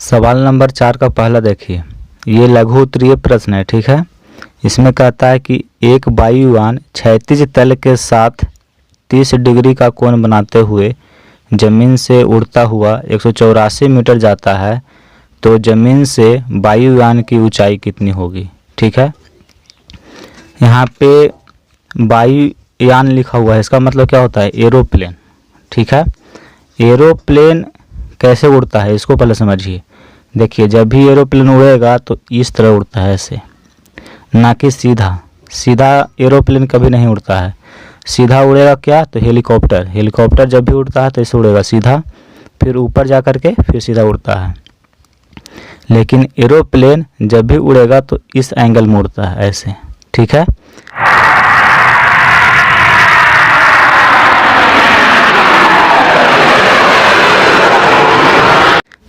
सवाल नंबर 4 का पहला देखिए, ये लघु उत्तरीय प्रश्न है। ठीक है, इसमें कहता है कि एक वायुयान क्षैतिज तल के साथ 30 डिग्री का कोण बनाते हुए जमीन से उड़ता हुआ 184 मीटर जाता है, तो जमीन से वायुयान की ऊंचाई कितनी होगी। ठीक है, यहाँ पे वायुयान लिखा हुआ है, इसका मतलब क्या होता है, एरोप्लेन। ठीक है, एरोप्लेन कैसे उड़ता है इसको पहले समझिए। देखिए, जब भी एरोप्लेन उड़ेगा तो इस तरह उड़ता है, ऐसे, ना कि सीधा। सीधा एरोप्लेन कभी नहीं उड़ता है। सीधा उड़ेगा क्या, तो हेलीकॉप्टर। हेलीकॉप्टर जब भी उड़ता है तो ऐसे उड़ेगा सीधा, फिर ऊपर जा कर के फिर सीधा उड़ता है। लेकिन एरोप्लेन जब भी उड़ेगा तो इस एंगल में उड़ता है, ऐसे। ठीक है,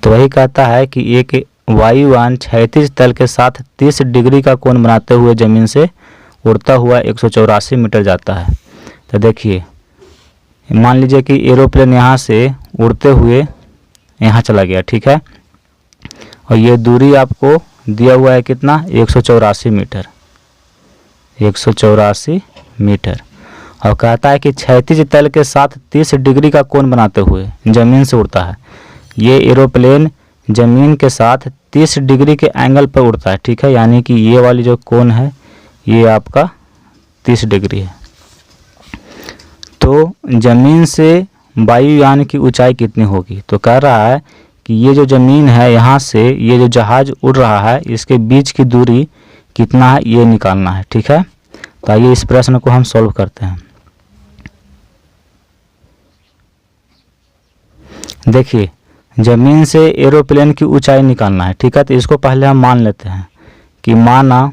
तो वही कहता है कि एक वायुयान क्षैतिज तल के साथ 30 डिग्री का कोण बनाते हुए जमीन से उड़ता हुआ 184 मीटर जाता है। तो देखिए, मान लीजिए कि एरोप्लेन यहाँ से उड़ते हुए यहाँ चला गया। ठीक है, और ये दूरी आपको दिया हुआ है कितना, 184 मीटर। 184 मीटर, और कहता है कि क्षैतिज तल के साथ 30 डिग्री का कोण बनाते हुए जमीन से उड़ता है। ये एरोप्लेन ज़मीन के साथ 30 डिग्री के एंगल पर उड़ता है। ठीक है, यानी कि ये वाली जो कोण है ये आपका 30 डिग्री है। तो ज़मीन से वायुयान की ऊंचाई कितनी होगी, तो कह रहा है कि ये जो ज़मीन है, यहाँ से ये जो जहाज़ उड़ रहा है, इसके बीच की दूरी कितना है ये निकालना है। ठीक है, तो आइए इस प्रश्न को हम सॉल्व करते हैं। देखिए, ज़मीन से एरोप्लेन की ऊंचाई निकालना है। ठीक है, तो इसको पहले हम मान लेते हैं कि माना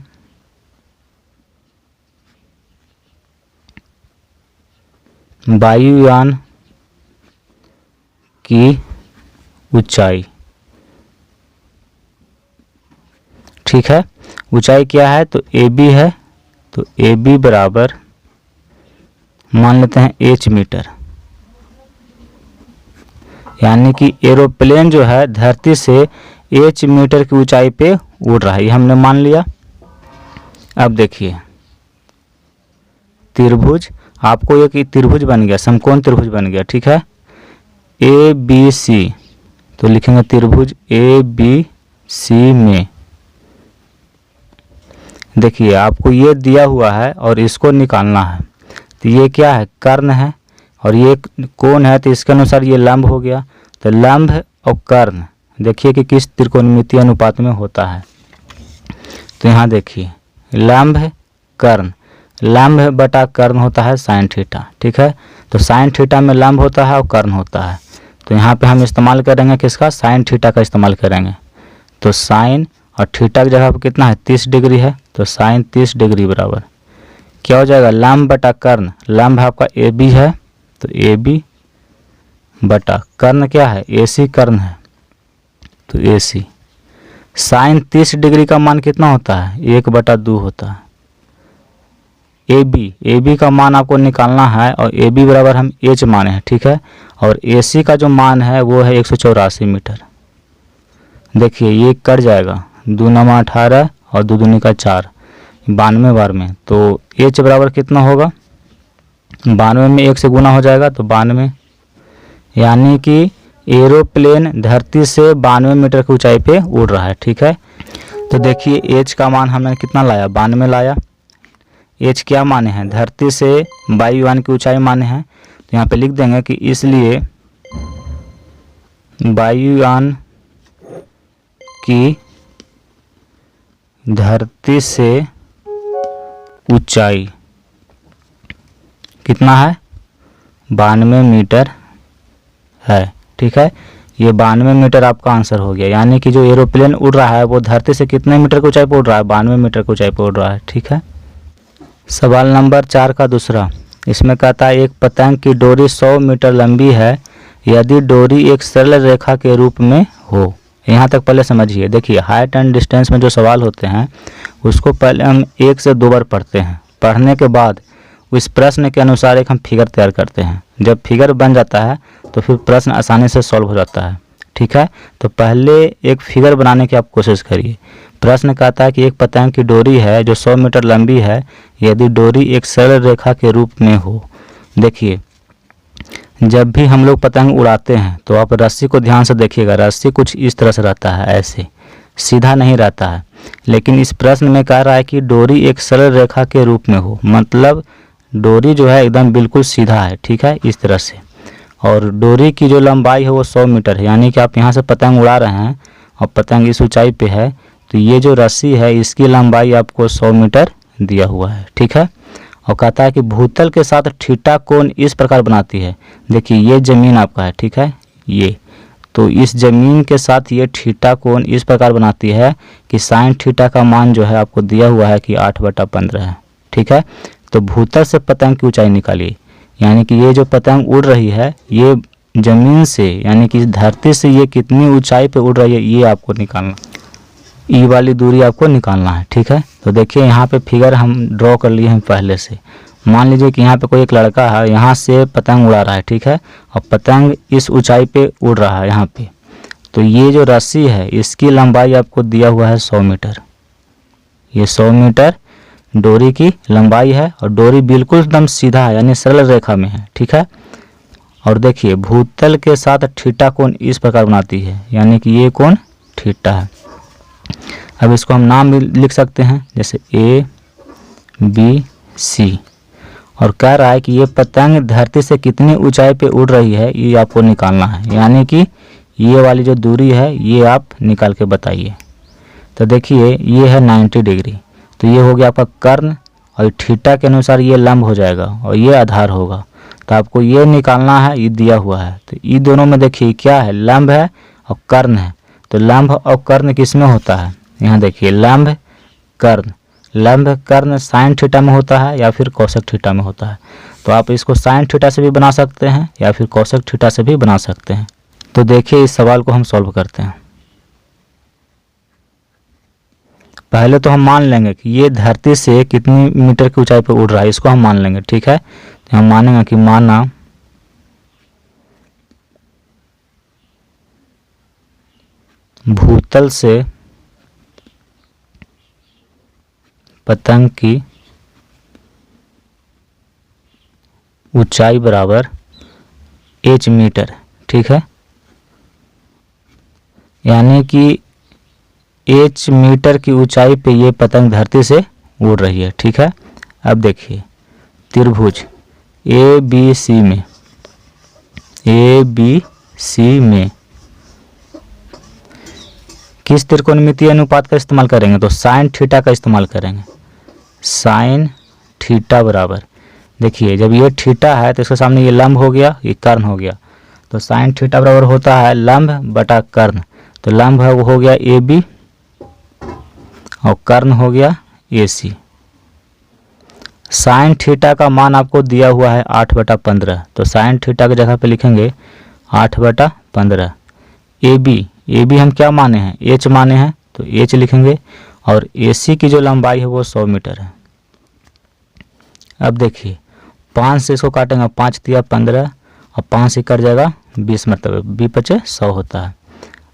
वायुयान की ऊंचाई। ठीक है, ऊंचाई क्या है, तो AB है, तो AB बराबर मान लेते हैं h मीटर। यानी कि एरोप्लेन जो है धरती से h मीटर की ऊंचाई पे उड़ रहा है, ये हमने मान लिया। अब देखिए, त्रिभुज, आपको एक त्रिभुज बन गया, समकोण त्रिभुज बन गया। ठीक है, ABC, तो लिखेंगे त्रिभुज ABC में। देखिए, आपको ये दिया हुआ है और इसको निकालना है। तो ये क्या है, कर्ण है, और ये कोण है, तो इसके अनुसार ये लंब हो गया। तो लंब और कर्ण देखिए कि किस त्रिकोणमितीय अनुपात में होता है। तो यहाँ देखिए, लंब कर्ण, लंब बटा कर्ण होता है साइन थीटा। ठीक है, तो साइन थीटा में लंब होता है और कर्ण होता है। तो यहाँ पे हम इस्तेमाल करेंगे किसका, साइन थीटा का इस्तेमाल करेंगे। तो साइन और थीटा की जगह पर कितना है, 30 डिग्री है, तो साइन 30 डिग्री बराबर क्या हो जाएगा, लंब बटा कर्ण। लंब आपका AB है, तो AB बटा कर्ण क्या है, AC कर्ण है, तो AC। साइन 30 डिग्री का मान कितना होता है, 1/2 होता है। AB का मान आपको निकालना है, और AB बराबर हम H माने हैं। ठीक है, और AC का जो मान है वो है 184 मीटर। देखिए, ये कट जाएगा, 2 9 18 और 2 दूनी का 4, 92 बार में। तो H बराबर कितना होगा, 92 में 1 से गुना हो जाएगा, तो 92। यानी कि एरोप्लेन धरती से 92 मीटर की ऊंचाई पे उड़ रहा है। ठीक है, तो देखिए H का मान हमने कितना लाया, 92 लाया। H क्या माने हैं, धरती से वायुयान की ऊंचाई माने हैं। तो यहाँ पे लिख देंगे कि इसलिए वायुयान की धरती से ऊंचाई कितना है, 92 मीटर है। ठीक है, ये 92 मीटर आपका आंसर हो गया। यानी कि जो एरोप्लेन उड़ रहा है वो धरती से कितने मीटर की ऊंचाई पर उड़ रहा है, 92 मीटर की ऊंचाई पर उड़ रहा है। ठीक है, सवाल नंबर 4 का दूसरा, इसमें कहता है एक पतंग की डोरी 100 मीटर लंबी है, यदि डोरी एक सरल रेखा के रूप में हो। यहाँ तक पहले समझिए। देखिए, हाइट एंड डिस्टेंस में जो सवाल होते हैं उसको पहले हम 1 से 2 बार पढ़ते हैं। पढ़ने के बाद उस प्रश्न के अनुसार एक हम फिगर तैयार करते हैं। जब फिगर बन जाता है तो फिर प्रश्न आसानी से सॉल्व हो जाता है। ठीक है। तो पहले एक फिगर बनाने की आप कोशिश करिए। प्रश्न कहता है कि एक पतंग की डोरी है जो 100 मीटर लंबी है, यदि डोरी एक सरल रेखा के रूप में हो। देखिए, जब भी हम लोग पतंग उड़ाते हैं तो आप रस्सी को ध्यान से देखिएगा, रस्सी कुछ इस तरह से रहता है, ऐसे सीधा नहीं रहता है। लेकिन इस प्रश्न में कह रहा है कि डोरी एक सरल रेखा के रूप में हो, मतलब डोरी जो है एकदम बिल्कुल सीधा है, ठीक है, इस तरह से। और डोरी की जो लंबाई है वो 100 मीटर है, यानी कि आप यहाँ से पतंग उड़ा रहे हैं और पतंग इस ऊंचाई पे है, तो ये जो रस्सी है इसकी लंबाई आपको 100 मीटर दिया हुआ है, ठीक है। और कहता है कि भूतल के साथ थीटा कोण इस प्रकार बनाती है। देखिए, ये ज़मीन आपका है, ठीक है, ये तो इस ज़मीन के साथ ये थीटा कोण इस प्रकार बनाती है कि साइन थीटा का मान जो है आपको दिया हुआ है कि 8/15 है, ठीक है। तो भूतल से पतंग की ऊंचाई निकालिए, यानी कि ये जो पतंग उड़ रही है ये ज़मीन से यानी कि धरती से ये कितनी ऊंचाई पे उड़ रही है ये आपको निकालना, ई वाली दूरी आपको निकालना है, ठीक है। तो देखिए, यहाँ पे फिगर हम ड्रॉ कर लिए हैं पहले से। मान लीजिए कि यहाँ पे कोई एक लड़का है, यहाँ से पतंग उड़ा रहा है, ठीक है, और पतंग इस ऊंचाई पे उड़ रहा है यहाँ पे। तो ये जो रस्सी है इसकी लंबाई आपको दिया हुआ है 100 मीटर। ये 100 मीटर डोरी की लंबाई है और डोरी बिल्कुल एकदम सीधा है, यानी सरल रेखा में है, ठीक है। और देखिए, भूतल के साथ थीटा कोण इस प्रकार बनाती है, यानी कि ये कोण थीटा है। अब इसको हम नाम भी लिख सकते हैं, जैसे ABC। और कह रहा है कि ये पतंग धरती से कितनी ऊंचाई पे उड़ रही है ये आपको निकालना है, यानी कि ये वाली जो दूरी है ये आप निकाल के बताइए। तो देखिए, ये है 90 डिग्री, तो ये हो गया आपका कर्ण, और थीटा के अनुसार ये लंब हो जाएगा और ये आधार होगा। तो आपको ये निकालना है, ये दिया हुआ है। तो ये दोनों में देखिए क्या है, लंब है और कर्ण है। तो लंब और कर्ण किस में होता है, यहाँ देखिए, लंब कर्ण साइन थीटा में होता है या फिर कोसेक थीटा में होता है। तो आप इसको साइन थीटा से भी बना सकते हैं या फिर कोसेक थीटा से भी बना सकते हैं। तो देखिए, इस सवाल को हम सॉल्व करते हैं। पहले तो हम मान लेंगे कि ये धरती से कितनी मीटर की ऊंचाई पर उड़ रहा है, इसको हम मान लेंगे, ठीक है। तो हम मानेंगे कि माना भूतल से पतंग की ऊंचाई बराबर h मीटर, ठीक है, यानी कि h मीटर की ऊंचाई पे ये पतंग धरती से उड़ रही है, ठीक है। अब देखिए, त्रिभुज ABC में किस त्रिकोणमितीय अनुपात का इस्तेमाल करेंगे, तो साइन थीटा का इस्तेमाल करेंगे। साइन थीटा बराबर, देखिए, जब ये थीटा है तो इसके सामने ये लंब हो गया, ये कर्ण हो गया। तो साइन थीटा बराबर होता है लंब बटा कर्ण। तो लंब है वो हो गया AB और कर्ण हो गया AC। साइन थीटा का मान आपको दिया हुआ है 8/15। तो साइन थीटा की जगह पे लिखेंगे 8/15। AB हम क्या माने हैं, H माने हैं, तो H लिखेंगे। और AC की जो लंबाई है वो 100 मीटर है। अब देखिए, 5 से इसको काटेंगे, 5 दिया 15 और 5 से कट जाएगा 20, मतलब 20×5 = 100 होता है।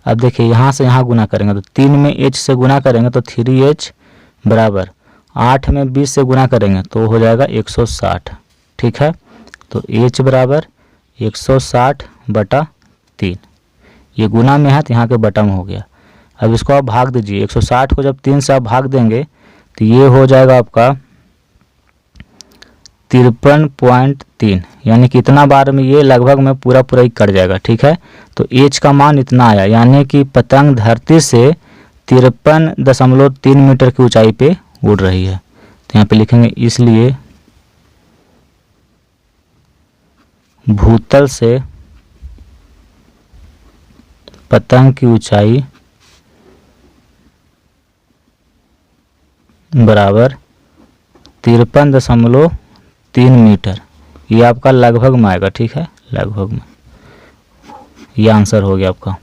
अब देखिए, यहाँ से यहाँ गुना करेंगे तो 3 में H से गुना करेंगे तो 3H बराबर 8 में 20 से गुना करेंगे तो हो जाएगा 160, ठीक है। तो H बराबर 160/3। ये गुना में है तो यहाँ के बटा में हो गया। अब इसको आप भाग दीजिए, 160 को जब 3 से आप भाग देंगे तो ये हो जाएगा आपका 53.3, यानी कि इतना बार में ये लगभग में पूरा ही कट जाएगा, ठीक है। तो H का मान इतना आया, यानी कि पतंग धरती से 53.3 मीटर की ऊंचाई पे उड़ रही है। तो यहाँ पे लिखेंगे, इसलिए भूतल से पतंग की ऊंचाई बराबर 53.3 मीटर। ये आपका लगभग में आएगा, ठीक है, लगभग में। ये आंसर हो गया आपका।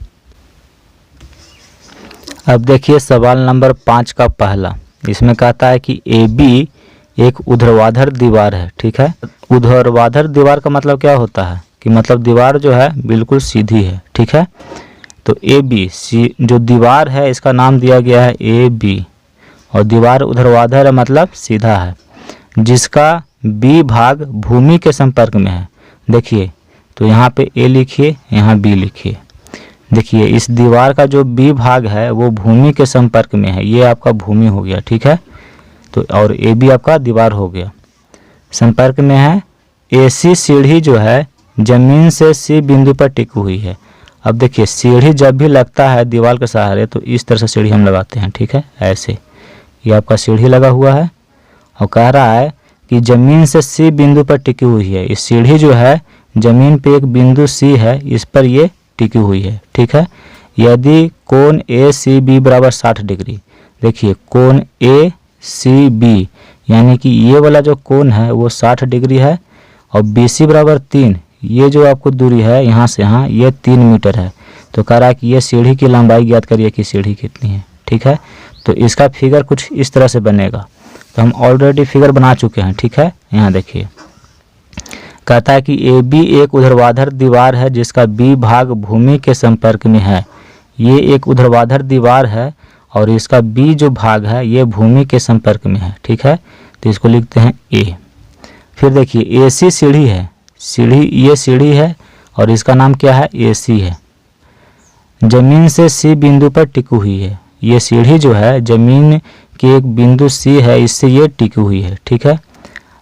अब देखिए सवाल नंबर 5 का पहला, इसमें कहता है कि AB एक ऊर्ध्वाधर दीवार है, ठीक है। ऊर्ध्वाधर दीवार का मतलब क्या होता है कि मतलब दीवार जो है बिल्कुल सीधी है, ठीक है। तो ए बी सी जो दीवार है इसका नाम दिया गया है ए बी, और दीवार ऊर्ध्वाधर है मतलब सीधा है, जिसका बी भाग भूमि के संपर्क में है। देखिए तो यहाँ पे ए लिखिए, यहाँ बी लिखिए। देखिए इस दीवार का जो बी भाग है वो भूमि के संपर्क में है, ये आपका भूमि हो गया, ठीक है। तो और ए बी आपका दीवार हो गया, संपर्क में है। एसी सीढ़ी जो है जमीन से सी बिंदु पर टिकी हुई है। अब देखिए सीढ़ी जब भी लगता है दीवार के सहारे तो इस तरह से सीढ़ी हम लगाते हैं, ठीक है, ऐसे। ये आपका सीढ़ी लगा हुआ है और कह रहा है कि जमीन से सी बिंदु पर टिकी हुई है। इस सीढ़ी जो है जमीन पे एक बिंदु सी है, इस पर ये टिकी हुई है, ठीक है। यदि कोण ए सी बी बराबर 60 डिग्री, देखिए कोण ए सी बी यानी कि ये वाला जो कोण है वो 60 डिग्री है, और बी सी बराबर 3, ये जो आपको दूरी है यहाँ से यहाँ ये 3 मीटर है। तो कह रहा है कि ये सीढ़ी की लंबाई ज्ञात करिए कि सीढ़ी कितनी है, ठीक है। तो इसका फिगर कुछ इस तरह से बनेगा। तो हम ऑलरेडी फिगर बना चुके हैं, ठीक है। यहाँ देखिए कहता है कि ए बी एक ऊर्ध्वाधर दीवार है जिसका बी भाग भूमि के संपर्क में है। ये एक ऊर्ध्वाधर दीवार है और इसका बी जो भाग है ये भूमि के संपर्क में है, ठीक है। तो इसको लिखते हैं ए। फिर देखिए ए सी सीढ़ी है, ये सीढ़ी है और इसका नाम क्या है ए सी है, जमीन से सी बिंदु पर टिकी हुई है। ये सीढ़ी जो है जमीन के एक बिंदु सी है, इससे ये टिकी हुई है, ठीक है।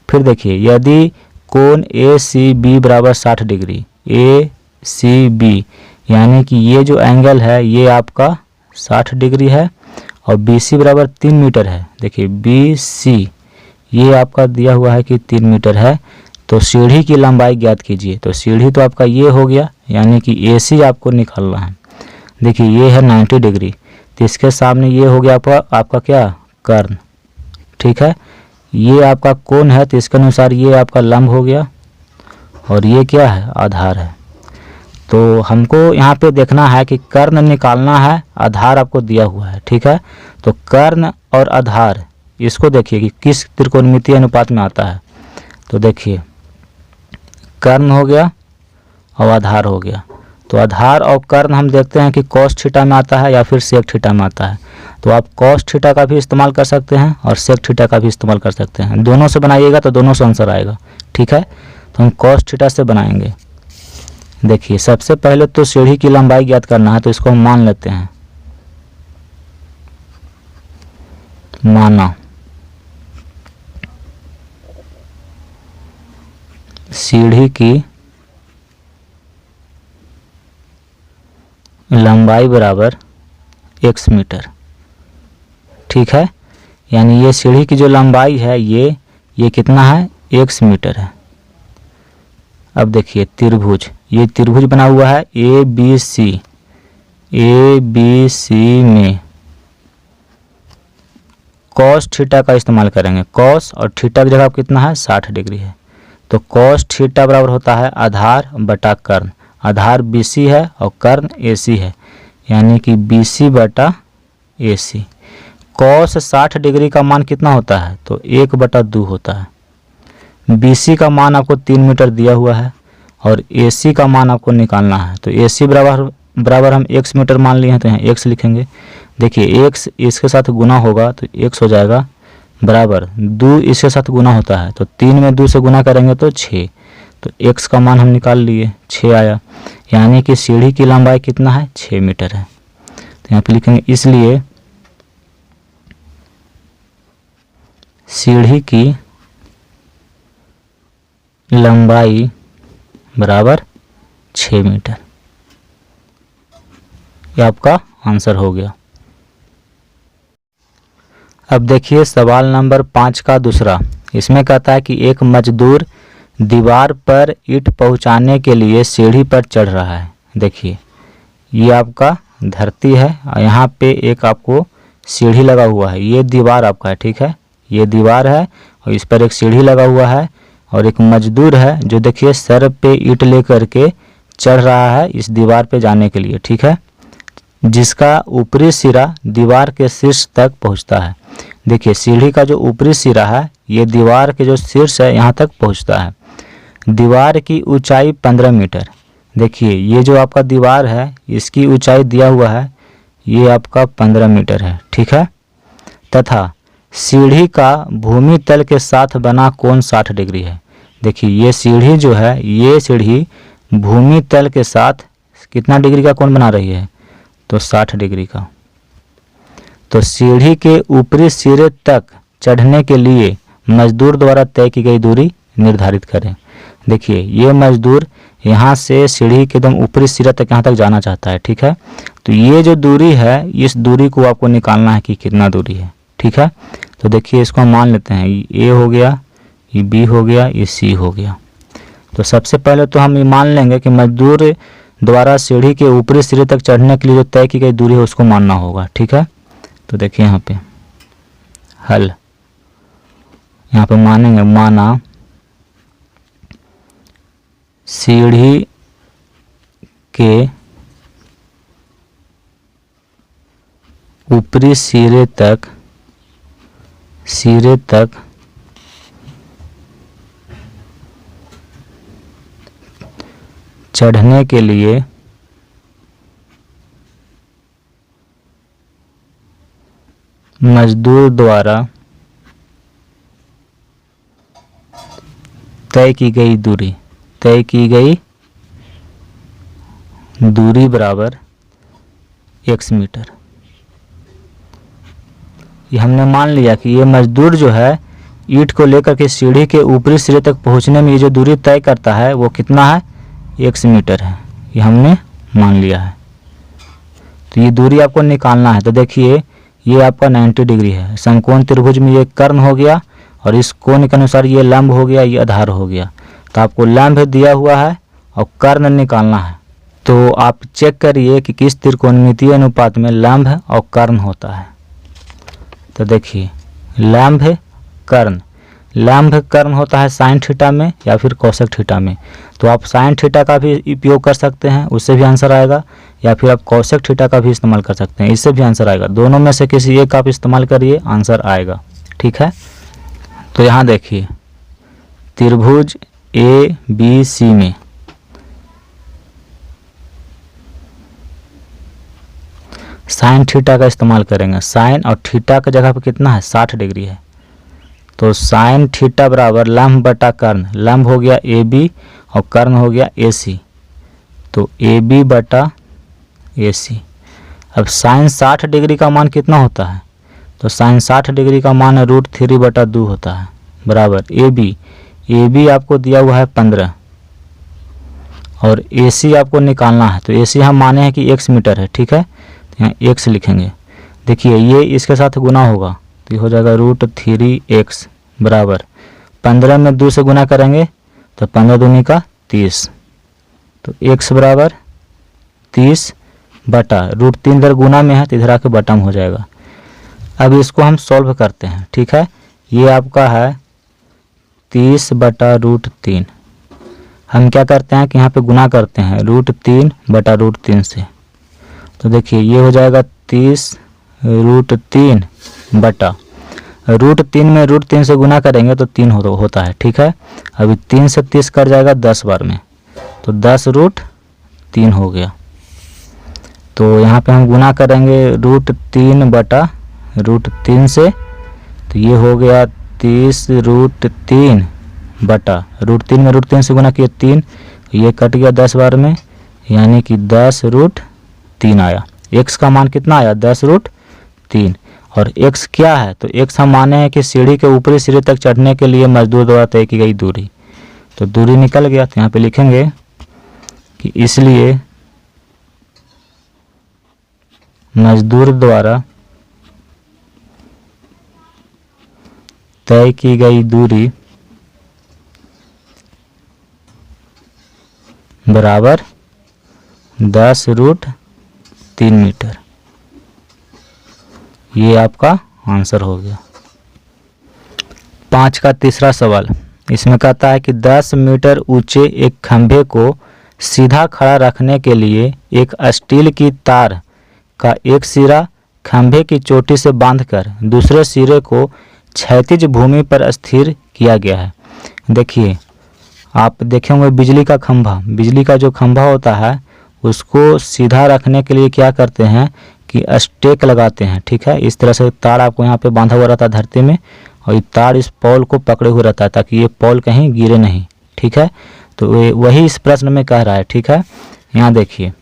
फिर देखिए यदि कोण ए सी बी बराबर 60 डिग्री, ए सी बी यानी कि ये जो एंगल है ये आपका 60 डिग्री है, और बी सी बराबर 3 मीटर है। देखिए बी सी ये आपका दिया हुआ है कि 3 मीटर है। तो सीढ़ी की लंबाई ज्ञात कीजिए। तो सीढ़ी तो आपका ये हो गया, यानी कि ए सी आपको निकालना है। देखिए ये है 90 डिग्री, तो इसके सामने ये हो गया आपका क्या कर्ण, ठीक है। ये आपका कोण है तो इसके अनुसार ये आपका लंब हो गया, और ये क्या है आधार है। तो हमको यहाँ पे देखना है कि कर्ण निकालना है, आधार आपको दिया हुआ है, ठीक है। तो कर्ण और आधार इसको देखिए कि किस त्रिकोणमितीय अनुपात में आता है। तो देखिए कर्ण हो गया और आधार हो गया। तो आधार और कर्ण हम देखते हैं कि कॉस थीटा में आता है या फिर सेक थीटा में आता है। तो आप कॉस थीटा का भी इस्तेमाल कर सकते हैं और सेक थीटा का भी इस्तेमाल कर सकते हैं। दोनों से बनाइएगा तो दोनों से आंसर आएगा, ठीक है। तो हम कॉस थीटा से बनाएंगे। देखिए सबसे पहले तो सीढ़ी की लंबाई ज्ञात करना है, तो इसको हम मान लेते हैं। माना सीढ़ी की लंबाई बराबर x मीटर, ठीक है। यानी ये सीढ़ी की जो लंबाई है ये कितना है x मीटर है। अब देखिए त्रिभुज, ये त्रिभुज बना हुआ है ए बी सी में कॉस थीटा का इस्तेमाल करेंगे। कॉस और थीटा की जगह कितना है 60 डिग्री है। तो कॉस थीटा बराबर होता है आधार बटा कर्ण। आधार बी सी है और कर्ण ए सी है, यानी कि बी सी बटा ए सी। कॉस 60 डिग्री का मान कितना होता है, तो 1/2 होता है। बी सी का मान आपको 3 मीटर दिया हुआ है और ए सी का मान आपको निकालना है। तो ए सी बराबर हम x मीटर मान लिए हैं, तो यहाँ x लिखेंगे। देखिए x इसके साथ गुना होगा तो x हो जाएगा बराबर 2 इसके साथ गुना होता है, तो 3 में 2 से गुना करेंगे तो 6। तो x का मान हम निकाल लिए 6 आया, यानी कि सीढ़ी की लंबाई कितना है 6 मीटर है। तो यहाँ पे लिखेंगे इसलिए सीढ़ी की लंबाई बराबर 6 मीटर। ये आपका आंसर हो गया। अब देखिए सवाल नंबर 5 का दूसरा। इसमें कहता है कि एक मजदूर दीवार पर ईंट पहुंचाने के लिए सीढ़ी पर चढ़ रहा है। देखिए ये आपका धरती है और यहाँ पे एक आपको सीढ़ी लगा हुआ है। ये दीवार आपका है, ठीक है। ये दीवार है और इस पर एक सीढ़ी लगा हुआ है और एक मजदूर है जो देखिए सर पे ईंट लेकर के चढ़ रहा है इस दीवार पे जाने के लिए, ठीक है, जिसका ऊपरी सिरा दीवार के शीर्ष तक पहुंचता है। देखिए सीढ़ी का जो ऊपरी सिरा है ये दीवार के जो शीर्ष है यहाँ तक पहुंचता है। दीवार की ऊंचाई 15 मीटर। देखिए ये जो आपका दीवार है इसकी ऊंचाई दिया हुआ है, ये आपका 15 मीटर है, ठीक है। तथा सीढ़ी का भूमि तल के साथ बना कोण 60 डिग्री है। देखिए ये सीढ़ी जो है, ये सीढ़ी भूमि तल के साथ कितना डिग्री का कोण बना रही है, तो 60 डिग्री का। तो सीढ़ी के ऊपरी सिरे तक चढ़ने के लिए मजदूर द्वारा तय की गई दूरी निर्धारित करें। देखिए ये मजदूर यहाँ से सीढ़ी के एकदम ऊपरी सिरे तक यहाँ तक जाना चाहता है, ठीक है। तो ये जो दूरी है, इस दूरी को आपको निकालना है कि कितना दूरी है, ठीक है। तो देखिए इसको हम मान लेते हैं, ये A हो गया, ये B हो गया, ये C हो गया। तो सबसे पहले तो हम ये मान लेंगे कि मजदूर द्वारा सीढ़ी के ऊपरी सिरे तक चढ़ने के लिए जो तय की गई दूरी है उसको मानना होगा, ठीक है। तो देखिए यहाँ पे हल, यहाँ पे मानेंगे, माना सीढ़ी के ऊपरी सिरे तक चढ़ने के लिए मजदूर द्वारा तय की गई दूरी बराबर x मीटर। ये हमने मान लिया कि ये मजदूर जो है ईंट को लेकर के सीढ़ी के ऊपरी सिरे तक पहुंचने में ये जो दूरी तय करता है वो कितना है, x मीटर है। ये हमने मान लिया है। तो ये दूरी आपको निकालना है। तो देखिए ये आपका 90 डिग्री है। समकोण त्रिभुज में ये कर्ण हो गया और इस कोण के अनुसार ये लंब हो गया, ये आधार हो गया। तो आपको लंब दिया हुआ है और कर्ण निकालना है। तो आप चेक करिए कि किस त्रिकोणमितीय अनुपात में लंब और कर्ण होता है। तो देखिए लंब कर्ण होता है साइन थीटा में या फिर कोसेक थीटा में। तो आप साइन थीटा का भी उपयोग कर सकते हैं, उससे भी आंसर आएगा, या फिर आप कोसेक थीटा का भी इस्तेमाल कर सकते हैं, इससे भी आंसर आएगा। दोनों में से किसी एक का आप इस्तेमाल करिए, आंसर आएगा, ठीक है। तो यहाँ देखिए त्रिभुज ABC में साइन थीटा का इस्तेमाल करेंगे। साइन और थीटा का जगह पर कितना है, 60 डिग्री है। तो साइन थीटा बराबर लंब बटा कर्ण, लंब हो गया AB और कर्ण हो गया AC। तो AB बटा AC। अब साइन 60 डिग्री का मान कितना होता है, तो साइन 60 डिग्री का मान √3/2 होता है, बराबर AB आपको दिया हुआ है 15 और AC आपको निकालना है। तो AC हम माने हैं कि x मीटर है, ठीक है। तो यहाँ x लिखेंगे। देखिए ये इसके साथ गुना होगा तो ये हो जाएगा √3x बराबर 15 में 2 से गुना करेंगे तो 15 दूनी का 30। तो x बराबर 30 बटा √3 इधर गुना में है तो इधर आके बटा में हो जाएगा। अब इसको हम सॉल्व करते हैं, ठीक है। ये आपका है 30 बटा √3। हम क्या करते हैं कि यहाँ पे गुना करते हैं √3 बटा √3 से। तो देखिए ये हो जाएगा 30 √3 बटा √3 में √3 से गुना करेंगे तो 3 होता है, ठीक है। अभी 3 से 30 कट जाएगा 10 बार में, तो 10 √3 हो गया। तो यहाँ पे हम गुना करेंगे √3 बटा √3 से, तो ये हो गया 30 √3 बटा √3 में √3 से गुना किए 3, ये कट गया 10 बार में, यानी कि 10 √3 आया। x का मान कितना आया, 10 √3। और x क्या है, तो x हम माने हैं कि सीढ़ी के ऊपरी सिरे तक चढ़ने के लिए मजदूर द्वारा तय की गई दूरी। तो दूरी निकल गया, तो यहाँ पे लिखेंगे कि इसलिए मजदूर द्वारा तय की गई दूरी बराबर 10 √3 मीटर। ये आपका आंसर हो गया। 5 का तीसरा सवाल, इसमें कहता है कि 10 मीटर ऊंचे एक खंभे को सीधा खड़ा रखने के लिए एक स्टील की तार का एक सिरा खंभे की चोटी से बांधकर दूसरे सिरे को क्षैतिज भूमि पर स्थिर किया गया है। देखिए आप देखे होंगे बिजली का खंभा, बिजली का जो खंभा होता है उसको सीधा रखने के लिए क्या करते हैं कि स्टेक लगाते हैं, ठीक है। इस तरह से तार आपको यहाँ पे बांधा हुआ रहता है धरती में, और ये तार इस पोल को पकड़े हुए रहता है ताकि ये पोल कहीं गिरे नहीं, ठीक है। तो वही इस प्रश्न में कह रहा है, ठीक है। यहाँ देखिए,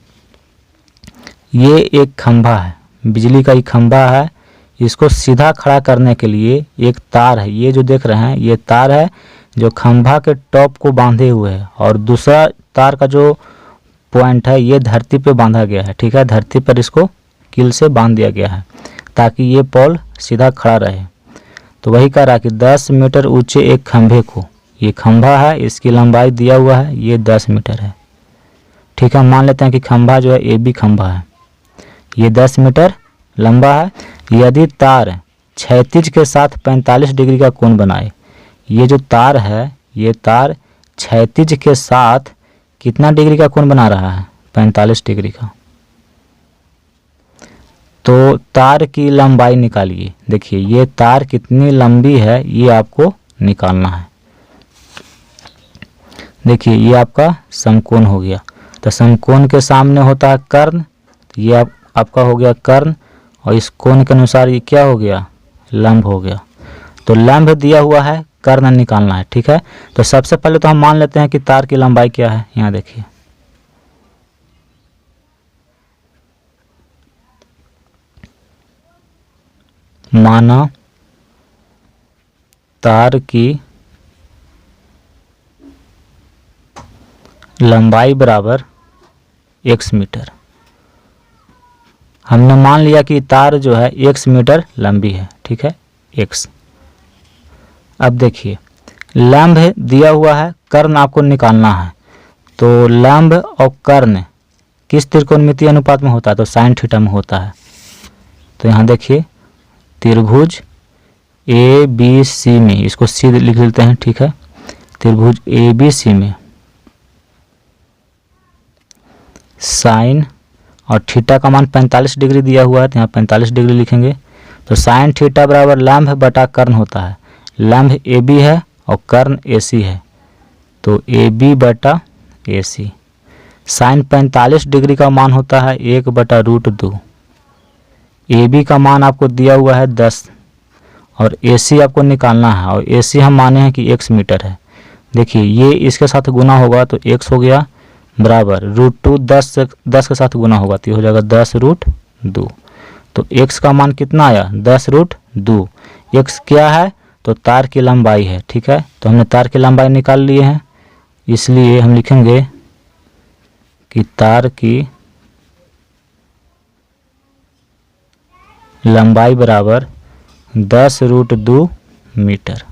ये एक खंभा है, बिजली का ही खंभा है। इसको सीधा खड़ा करने के लिए एक तार है, ये जो देख रहे हैं ये तार है जो खंभा के टॉप को बांधे हुए है, और दूसरा तार का जो पॉइंट है ये धरती पे बांधा गया है, ठीक है। धरती पर इसको कील से बांध दिया गया है ताकि ये पोल सीधा खड़ा रहे। तो वही कह रहा है कि 10 मीटर ऊंचे एक खंभे को, ये खंभा है, इसकी लंबाई दिया हुआ है, ये 10 मीटर है, ठीक है। मान लेते हैं कि खंभा जो है AB खंभा है, ये 10 मीटर लंबा है। यदि तार क्षैतिज के साथ 45 डिग्री का कोण बनाए, ये जो तार है ये तार क्षैतिज के साथ कितना डिग्री का कोण बना रहा है, 45 डिग्री का। तो तार की लंबाई निकालिए। देखिए ये तार कितनी लंबी है ये आपको निकालना है। देखिए ये आपका समकोण हो गया, तो समकोण के सामने होता है कर्ण, ये आपका हो गया कर्ण, और इस कोण के अनुसार ये क्या हो गया, लंब हो गया। तो लंब दिया हुआ है, कर्ण निकालना है, ठीक है। तो सबसे पहले तो हम मान लेते हैं कि तार की लंबाई क्या है। यहाँ देखिए, माना तार की लंबाई बराबर x मीटर। हमने मान लिया कि तार जो है x मीटर लंबी है, ठीक है, x। अब देखिए लंब दिया हुआ है, कर्ण आपको निकालना है। तो लंब और कर्ण किस त्रिकोणमितीय अनुपात में होता है, तो साइन थीटा में होता है। तो यहाँ देखिए त्रिभुज ABC में, इसको C लिख लेते हैं, ठीक है। त्रिभुज ABC में साइन और थीटा का मान 45 डिग्री दिया हुआ है, तो यहाँ 45 डिग्री लिखेंगे। तो साइन थीटा बराबर लंब बटा कर्ण होता है। लंब AB है और कर्ण AC है, तो AB बटा AC। साइन 45 डिग्री का मान होता है 1/√2। AB का मान आपको दिया हुआ है 10, और AC आपको निकालना है, और AC हम माने हैं कि x मीटर है। देखिए ये इसके साथ गुना होगा तो x हो गया बराबर √2, 10 के साथ गुना होगा तो ये हो जाएगा 10√2। तो x का मान कितना आया, 10√2। x क्या है, तो तार की लंबाई है, ठीक है। तो हमने तार की लंबाई निकाल लिए हैं, इसलिए हम लिखेंगे कि तार की लंबाई बराबर 10√2 मीटर।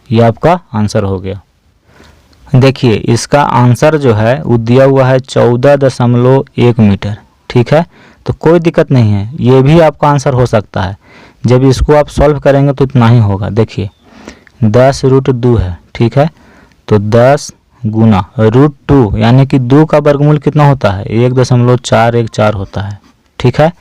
ये आपका आंसर हो गया। देखिए इसका आंसर जो है वो दिया हुआ है 14.1 मीटर, ठीक है। तो कोई दिक्कत नहीं है, ये भी आपका आंसर हो सकता है। जब इसको आप सॉल्व करेंगे तो इतना ही होगा। देखिए 10√2 है, ठीक है। तो 10 गुना √2 यानी कि 2 का वर्गमूल कितना होता है, 1.414 होता है, ठीक है।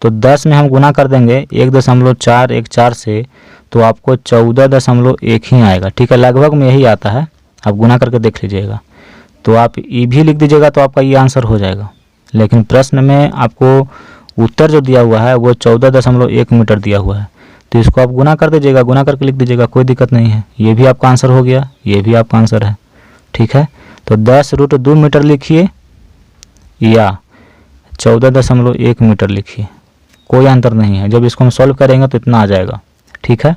तो 10 में हम गुना कर देंगे 1.414 से, तो आपको 14.1 ही आएगा, ठीक है। लगभग में यही आता है, आप गुना करके देख लीजिएगा। तो आप ये भी लिख दीजिएगा तो आपका ये आंसर हो जाएगा। लेकिन प्रश्न में आपको उत्तर जो दिया हुआ है वो 14.1 मीटर दिया हुआ है, तो इसको आप गुना कर दीजिएगा, गुना करके लिख दीजिएगा, कोई दिक्कत नहीं है। ये भी आपका आंसर हो गया, ये भी आपका आंसर है, ठीक है। तो 10√2 मीटर लिखिए या 14.1 मीटर लिखिए, कोई अंतर नहीं है। जब इसको हम सॉल्व करेंगे तो इतना आ जाएगा, ठीक है।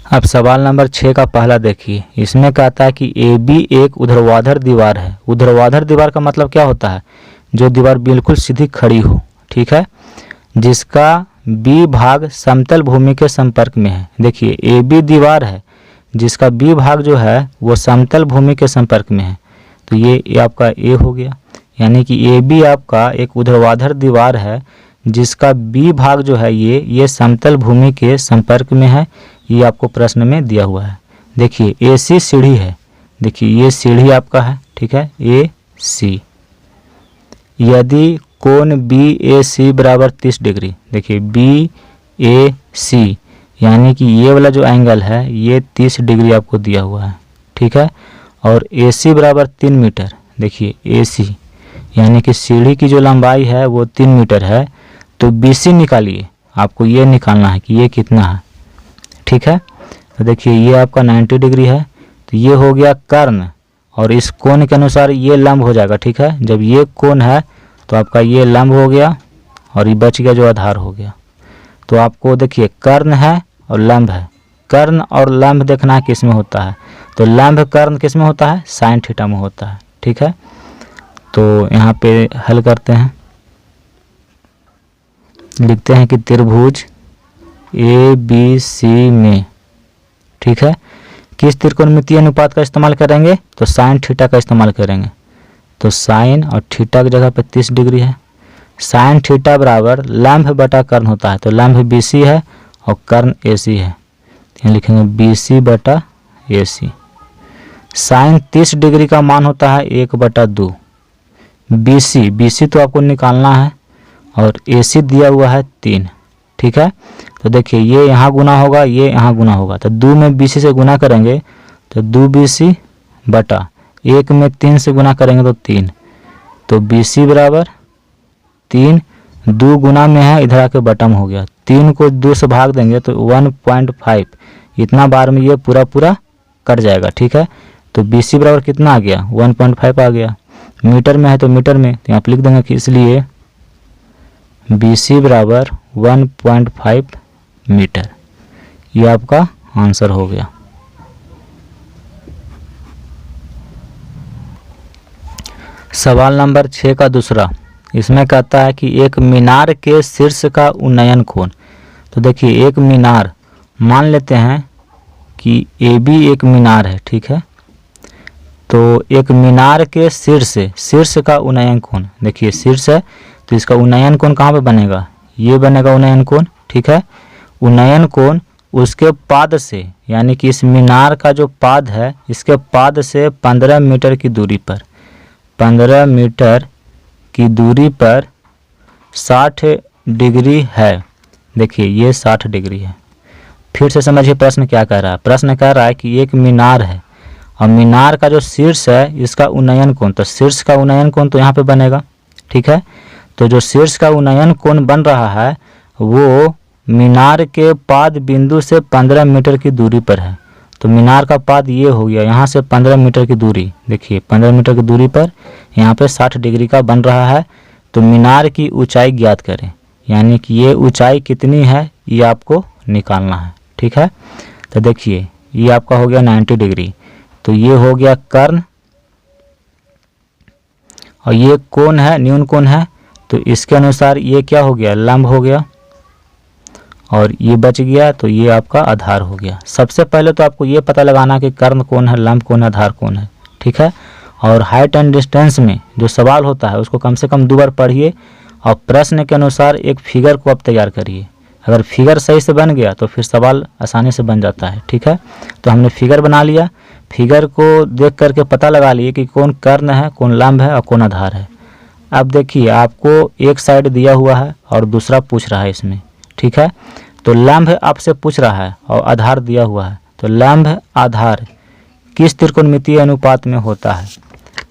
अब सवाल नंबर 6 का पहला देखिए, इसमें कहता है कि AB एक ऊर्ध्वाधर दीवार है। ऊर्ध्वाधर दीवार का मतलब क्या होता है, जो दीवार बिल्कुल सीधी खड़ी हो, ठीक है, जिसका B भाग समतल भूमि के संपर्क में है। देखिए AB दीवार है जिसका B भाग जो है वो समतल भूमि के संपर्क में है, तो ये आपका A हो गया। यानी कि AB आपका एक ऊर्ध्वाधर दीवार है जिसका B भाग जो है ये समतल भूमि के संपर्क में है। ये आपको प्रश्न में दिया हुआ है। देखिए AC सीढ़ी है, देखिए ये सीढ़ी आपका है, ठीक है, AC। यदि कोण BAC बराबर 30 डिग्री, देखिए BAC यानी कि ये वाला जो एंगल है ये 30 डिग्री आपको दिया हुआ है, ठीक है। और AC बराबर 3 मीटर। देखिए AC यानी कि सीढ़ी की जो लंबाई है वो 3 मीटर है, तो BC निकालिए। आपको ये निकालना है कि ये कितना है, ठीक है। तो देखिए ये आपका 90 डिग्री है, तो ये हो गया कर्ण, और इस कोण के अनुसार ये लंब हो जाएगा, ठीक है। जब ये कोण है तो आपका ये लंब हो गया और ये बच गया जो आधार हो गया। तो आपको देखिए कर्ण है और लंब है, कर्ण और लंब देखना है किस में होता है, तो लंब कर्ण किस में होता है, साइन थीटा में होता है, ठीक है। तो यहाँ पे हल करते हैं, लिखते हैं कि त्रिभुज ABC में, ठीक है, किस त्रिकोणमितीय अनुपात का इस्तेमाल करेंगे, तो साइन थीटा का इस्तेमाल करेंगे। तो साइन और थीटा की जगह पे 30 डिग्री है। साइन थीटा बराबर लंब बटा कर्ण होता है, तो लंब BC है और कर्ण AC है, यहाँ लिखेंगे BC बटा AC। साइन 30 डिग्री का मान होता है 1/2। BC तो आपको निकालना है और AC दिया हुआ है 3, ठीक है। तो देखिए ये यहाँ गुना होगा, ये यहाँ गुना होगा, तो 2 में BC से गुना करेंगे तो 2BC बटा 1 में 3 से गुना करेंगे तो 3, तो BC बराबर 3, 2 गुना में है, इधर आके बटम हो गया, 3 को 2 से भाग देंगे तो 1.5, इतना बार में ये पूरा कट जाएगा, ठीक है। तो BC बराबर कितना आ गया, 1.5 आ गया। मीटर में है तो मीटर में, तो यहाँ पर लिख देंगे कि इसलिए BC बराबर 1.5 मीटर। ये आपका आंसर हो गया। सवाल नंबर 6 का दूसरा, इसमें कहता है कि एक मीनार के शीर्ष का उन्नयन कोण। तो देखिए एक मीनार, मान लेते हैं कि AB एक मीनार है, ठीक है। तो एक मीनार के शीर्ष का उन्नयन कोण, देखिए शीर्ष है तो इसका उन्नयन कोण कहाँ पे बनेगा, ये बनेगा उन्नयन कोण, ठीक है। उन्नयन कोण उसके पाद से, यानी कि इस मीनार का जो पाद है इसके पाद से 15 मीटर की दूरी पर, 15 मीटर की दूरी पर 60 डिग्री है। देखिए ये 60 डिग्री है। फिर से समझिए प्रश्न क्या कह रहा है। प्रश्न कह रहा है कि एक मीनार है और मीनार का जो शीर्ष है इसका उन्नयन कोण, तो शीर्ष का उन्नयन कोण तो यहाँ पे बनेगा, ठीक है। तो जो शीर्ष का उन्नयन कोण बन रहा है वो मीनार के पाद बिंदु से 15 मीटर की दूरी पर है। तो मीनार का पाद ये हो गया, यहाँ से 15 मीटर की दूरी, देखिए 15 मीटर की दूरी पर यहाँ पे 60 डिग्री का बन रहा है। तो मीनार की ऊंचाई ज्ञात करें, यानी कि ये ऊंचाई कितनी है ये आपको निकालना है, ठीक है। तो देखिए ये आपका हो गया 90 डिग्री, तो ये हो गया कर्ण और ये कोण है, न्यून कोण है, तो इसके अनुसार ये क्या हो गया, लंब हो गया, और ये बच गया तो ये आपका आधार हो गया। सबसे पहले तो आपको ये पता लगाना कि कर्ण कौन है, लंब कौन है, आधार कौन है, ठीक है। और हाइट एंड डिस्टेंस में जो सवाल होता है उसको कम से कम 2 बार पढ़िए और प्रश्न के अनुसार एक फिगर को आप तैयार करिए। अगर फिगर सही से बन गया तो फिर सवाल आसानी से बन जाता है, ठीक है। तो हमने फिगर बना लिया, फिगर को देख करके पता लगा लिए कि कौन कर्ण है, कौन लंब है और कौन आधार है। अब देखिए आपको एक साइड दिया हुआ है और दूसरा पूछ रहा है इसमें, ठीक है। तो लंब आपसे पूछ रहा है और आधार दिया हुआ है, तो लंब आधार किस त्रिकोणमितीय अनुपात में होता है।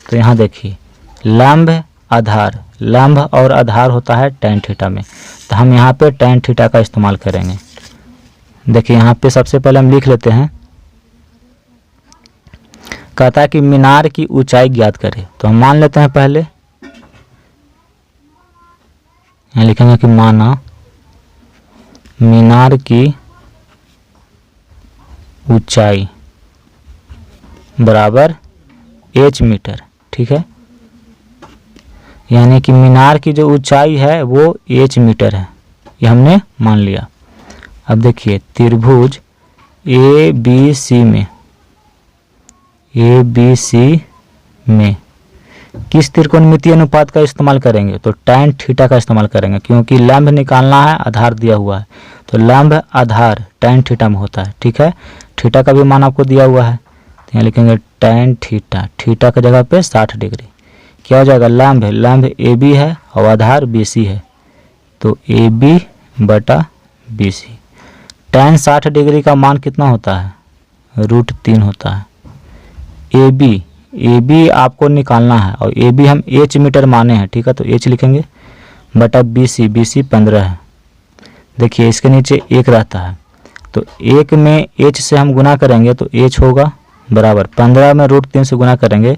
तो यहाँ देखिए लंब आधार, लंब और आधार होता है tan थीटा में, तो हम यहाँ पे tan थीटा का इस्तेमाल करेंगे। देखिए यहाँ पे सबसे पहले हम लिख लेते हैं, कहता है कि मीनार की ऊंचाई ज्ञात करें। तो हम मान लेते हैं पहले, यहाँ लिखेंगे कि माना मीनार की ऊंचाई बराबर h मीटर, ठीक है। यानी कि मीनार की जो ऊंचाई है वो h मीटर है, ये हमने मान लिया। अब देखिए त्रिभुज ABC में किस त्रिकोणमितीय अनुपात का इस्तेमाल करेंगे, तो tan थीटा का इस्तेमाल करेंगे, क्योंकि लंब निकालना है, आधार दिया हुआ है, तो लंब आधार tan थीटा में होता है, ठीक है। थीटा का भी मान आपको दिया हुआ है, तो यहाँ लिखेंगे tan थीटा, थीटा की जगह पे 60 डिग्री, क्या हो जाएगा, लंब है, लंब AB है और आधार BC है, तो AB बटा BC। tan 60 डिग्री का मान कितना होता है, √3 होता है, ए बी आपको निकालना है और ए बी हम एच मीटर माने हैं, ठीक है। तो एच लिखेंगे बटा बी सी 15 है। देखिए इसके नीचे 1 रहता है, तो 1 में एच से हम गुना करेंगे तो एच होगा बराबर 15 में √3 से गुना करेंगे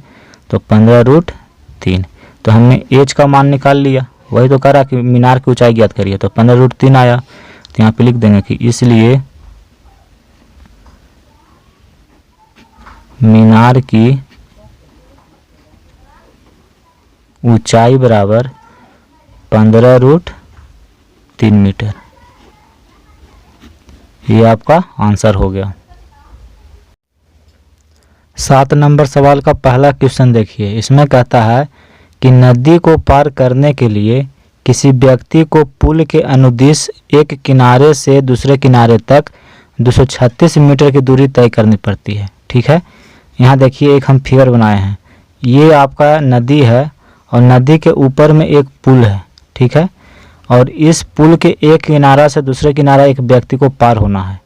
तो 15√3। तो हमने एच का मान निकाल लिया, वही तो कह रहा कि मीनार की ऊंचाई ज्ञात करिए, तो 15√3 आया। तो यहाँ पे लिख देंगे कि इसलिए मीनार की ऊंचाई बराबर 15√3 मीटर। ये आपका आंसर हो गया। 7 नंबर सवाल का पहला क्वेश्चन देखिए, इसमें कहता है कि नदी को पार करने के लिए किसी व्यक्ति को पुल के अनुदिश एक किनारे से दूसरे किनारे तक 236 मीटर की दूरी तय करनी पड़ती है, ठीक है। यहाँ देखिए एक हम फिगर बनाए हैं, ये आपका नदी है और नदी के ऊपर में एक पुल है, ठीक है। और इस पुल के एक किनारा से दूसरे किनारा एक व्यक्ति को पार होना है,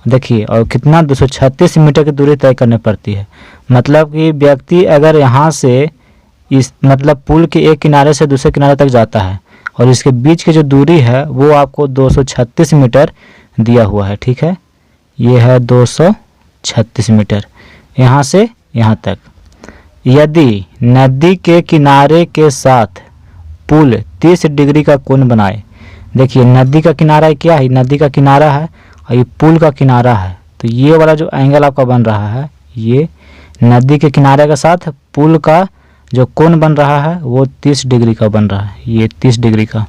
देखिए, और कितना 236 मीटर की दूरी तय करनी पड़ती है। मतलब कि व्यक्ति अगर यहाँ से इस मतलब पुल के एक किनारे से दूसरे किनारे तक जाता है और इसके बीच की जो दूरी है वो आपको 236 मीटर दिया हुआ है, ठीक है। ये है 236 मीटर यहाँ से यहाँ तक। यदि नदी के किनारे के साथ पुल 30 डिग्री का कोण बनाए, देखिए नदी का किनारा क्या है, नदी का किनारा है और ये पुल का किनारा है, तो ये वाला जो एंगल आपका बन रहा है ये नदी के किनारे के साथ पुल का जो कोण बन रहा है वो 30 डिग्री का बन रहा है, ये 30 डिग्री का।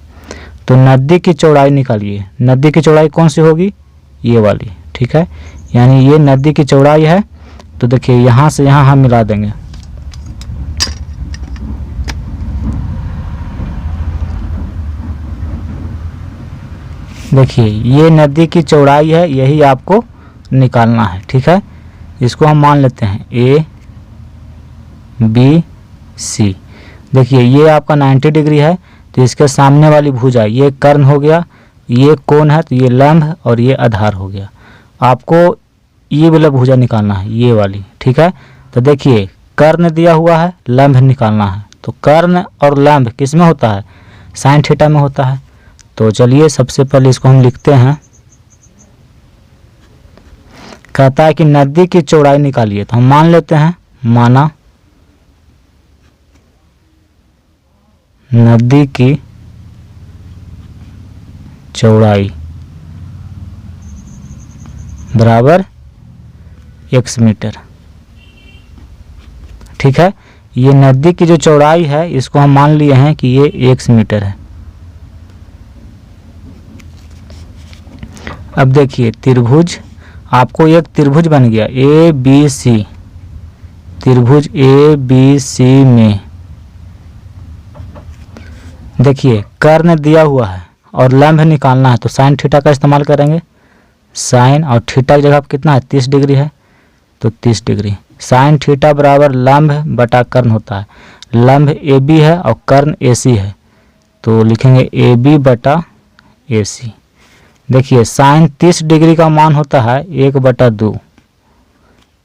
तो नदी की चौड़ाई निकालिए, नदी की चौड़ाई कौन सी होगी, ये वाली, ठीक है। यानी ये नदी की चौड़ाई है, तो देखिए यहाँ से यहाँ हम मिला देंगे, देखिए ये नदी की चौड़ाई है, यही आपको निकालना है, ठीक है। इसको हम मान लेते हैं ए बी सी। देखिए ये आपका 90 डिग्री है, तो इसके सामने वाली भुजा ये कर्ण हो गया, ये कोण है तो ये लंब और ये आधार हो गया। आपको ये वाला भुजा निकालना है, ये वाली, ठीक है। तो देखिए कर्ण दिया हुआ है, लंब निकालना है, तो कर्ण और लंब किस में होता है, साइन थीटा में होता है। तो चलिए सबसे पहले इसको हम लिखते हैं। कहता है कि नदी की चौड़ाई निकालिए, तो हम मान लेते हैं, माना नदी की चौड़ाई बराबर x मीटर, ठीक है। ये नदी की जो चौड़ाई है इसको हम मान लिए हैं कि ये x मीटर है। अब देखिए त्रिभुज, आपको एक त्रिभुज बन गया ए बी सी, त्रिभुज ए बी सी में देखिए कर्ण दिया हुआ है और लंब निकालना है, तो साइन थीटा का इस्तेमाल करेंगे। साइन और थीटा की जगह पर कितना है, 30 डिग्री है, तो 30 डिग्री। साइन थीटा बराबर लंब बटा कर्ण होता है, लंब ए बी है और कर्ण ए सी है, तो लिखेंगे ए बी बटा ए सी। देखिए साइन 30 डिग्री का मान होता है 1/2,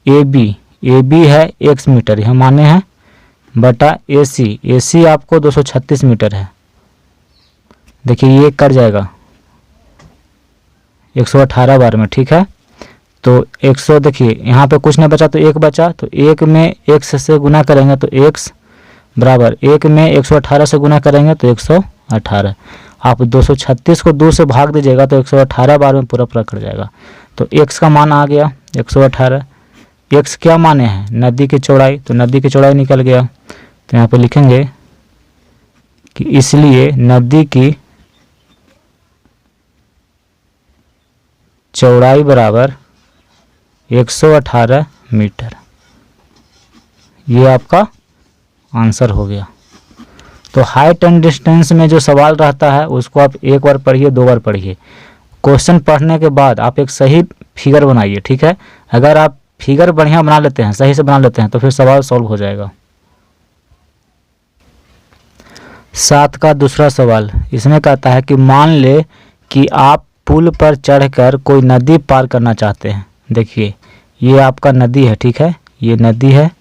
ए बी है x मीटर, यह माने हैं, बटा ए सी आपको 236 मीटर है। देखिए ये कट जाएगा 118 बार में, ठीक है। तो 100, देखिए यहाँ पे कुछ नहीं बचा तो 1 बचा, तो 1 में x से गुना करेंगे तो x बराबर 1 में 118 से गुना करेंगे तो 118। आप 236 को 2 से भाग दीजिएगा तो 118 बार में पूरा कट जाएगा। तो x का मान आ गया 118। x क्या माने हैं, नदी की चौड़ाई, तो नदी की चौड़ाई निकल गया। तो यहाँ पे लिखेंगे कि इसलिए नदी की चौड़ाई बराबर 118 मीटर। ये आपका आंसर हो गया। तो हाइट एंड डिस्टेंस में जो सवाल रहता है उसको आप एक बार पढ़िए, 2 बार पढ़िए। क्वेश्चन पढ़ने के बाद आप एक सही फिगर बनाइए, ठीक है। अगर आप फिगर बढ़िया बना लेते हैं, सही से बना लेते हैं, तो फिर सवाल सॉल्व हो जाएगा। 7 का दूसरा सवाल, इसमें कहता है कि मान ले कि आप पुल पर चढ़कर कोई नदी पार करना चाहते हैं। देखिए ये आपका नदी है, ठीक है, ये नदी है,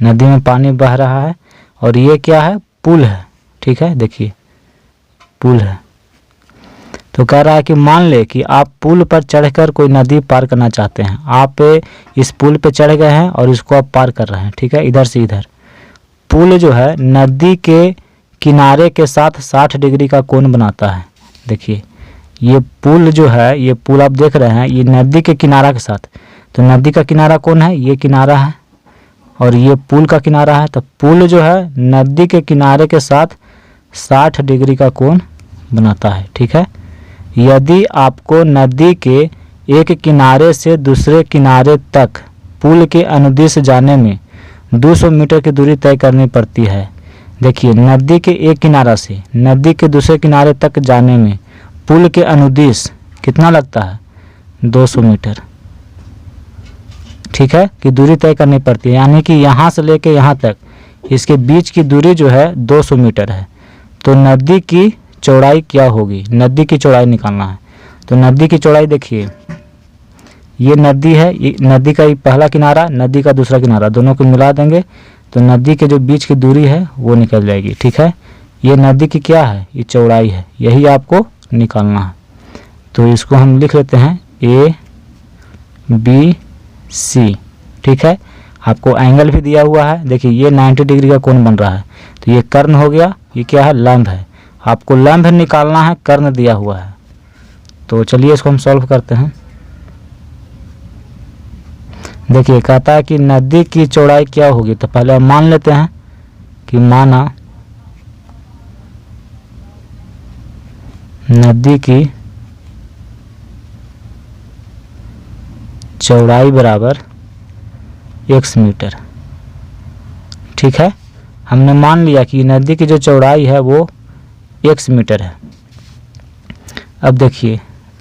नदी में पानी बह रहा है और ये क्या है, पुल है, ठीक है, देखिए पुल है। तो कह रहा है कि मान ले कि आप पुल पर चढ़कर कोई नदी पार करना चाहते हैं। आप इस पुल पे चढ़ गए हैं और इसको आप पार कर रहे हैं, ठीक है, इधर से इधर। पुल जो है नदी के किनारे के साथ 60 डिग्री का कोण बनाता है। देखिए ये पुल जो है, ये पुल आप देख रहे हैं, ये नदी के किनारा के साथ, तो नदी का किनारा कौन है, ये किनारा है और ये पुल का किनारा है। तो पुल जो है नदी के किनारे के साथ 60 डिग्री का कोण बनाता है, ठीक है। यदि आपको नदी के एक किनारे से दूसरे किनारे तक पुल के अनुदिश जाने में 200 मीटर की दूरी तय करनी पड़ती है। देखिए नदी के एक किनारा से नदी के दूसरे किनारे तक जाने में पुल के अनुदिश कितना लगता है, 200 मीटर, ठीक है, कि दूरी तय करनी पड़ती है। यानी कि यहाँ से लेके यहाँ तक इसके बीच की दूरी जो है 200 मीटर है। तो नदी की चौड़ाई क्या होगी, नदी की चौड़ाई निकालना है। तो नदी की चौड़ाई देखिए, ये नदी है, ये नदी का पहला किनारा, नदी का दूसरा किनारा, दोनों को मिला देंगे तो नदी के जो बीच की दूरी है वो निकल जाएगी, ठीक है। ये नदी की क्या है, ये चौड़ाई है, यही आपको निकालना है। तो इसको हम लिख लेते हैं ABC, ठीक है। आपको एंगल भी दिया हुआ है, देखिए ये 90 डिग्री का कोण बन रहा है। तो ये कर्ण हो गया, ये क्या है, लंब है। आपको लंब निकालना है, कर्ण दिया हुआ है। तो चलिए इसको हम सॉल्व करते हैं। देखिए कहता है कि नदी की चौड़ाई क्या होगी, तो पहले हम मान लेते हैं कि माना नदी की चौड़ाई बराबर x मीटर, ठीक है। हमने मान लिया कि नदी की जो चौड़ाई है वो x मीटर है। अब देखिए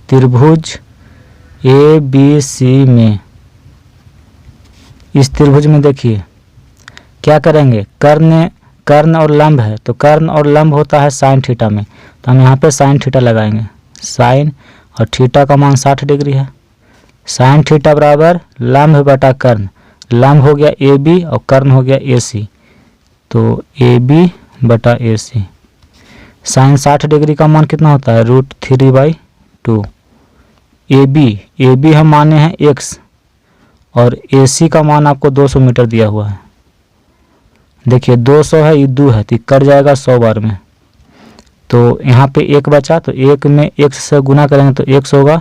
त्रिभुज ABC में, इस त्रिभुज में देखिए क्या करेंगे, कर्ण और लंब है, तो कर्ण और लंब होता है साइन थीटा में, तो हम यहाँ पे साइन थीटा लगाएंगे। साइन और थीटा का मान 60 डिग्री है। साइन थीटा बराबर लंब बटा कर्ण, लंब हो गया AB और कर्ण हो गया AC, तो AB बटा AC। साइन 60 डिग्री का मान कितना होता है, √3/2। AB हम माने हैं x और AC का मान आपको 200 मीटर दिया हुआ है। देखिए 200 है, ये 2 है, तो कट जाएगा 100 बार में। तो यहाँ पे 1 बचा, तो 1 में x से गुना करेंगे तो x होगा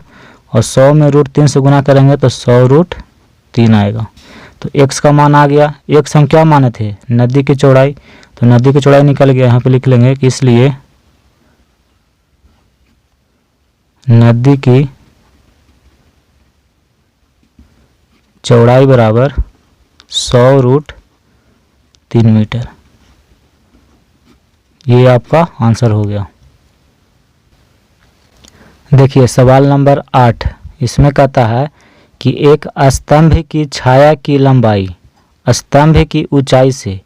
और 100 में √3 से गुना करेंगे तो 100√3 आएगा। तो x का मान आ गया। x हम क्या माने थे, नदी की चौड़ाई, तो नदी की चौड़ाई निकल गया। यहाँ पे लिख लेंगे कि इसलिए नदी की चौड़ाई बराबर 100√3 मीटर। ये आपका आंसर हो गया। देखिए सवाल नंबर 8, इसमें कहता है कि एक स्तंभ की छाया की लंबाई स्तंभ की ऊंचाई से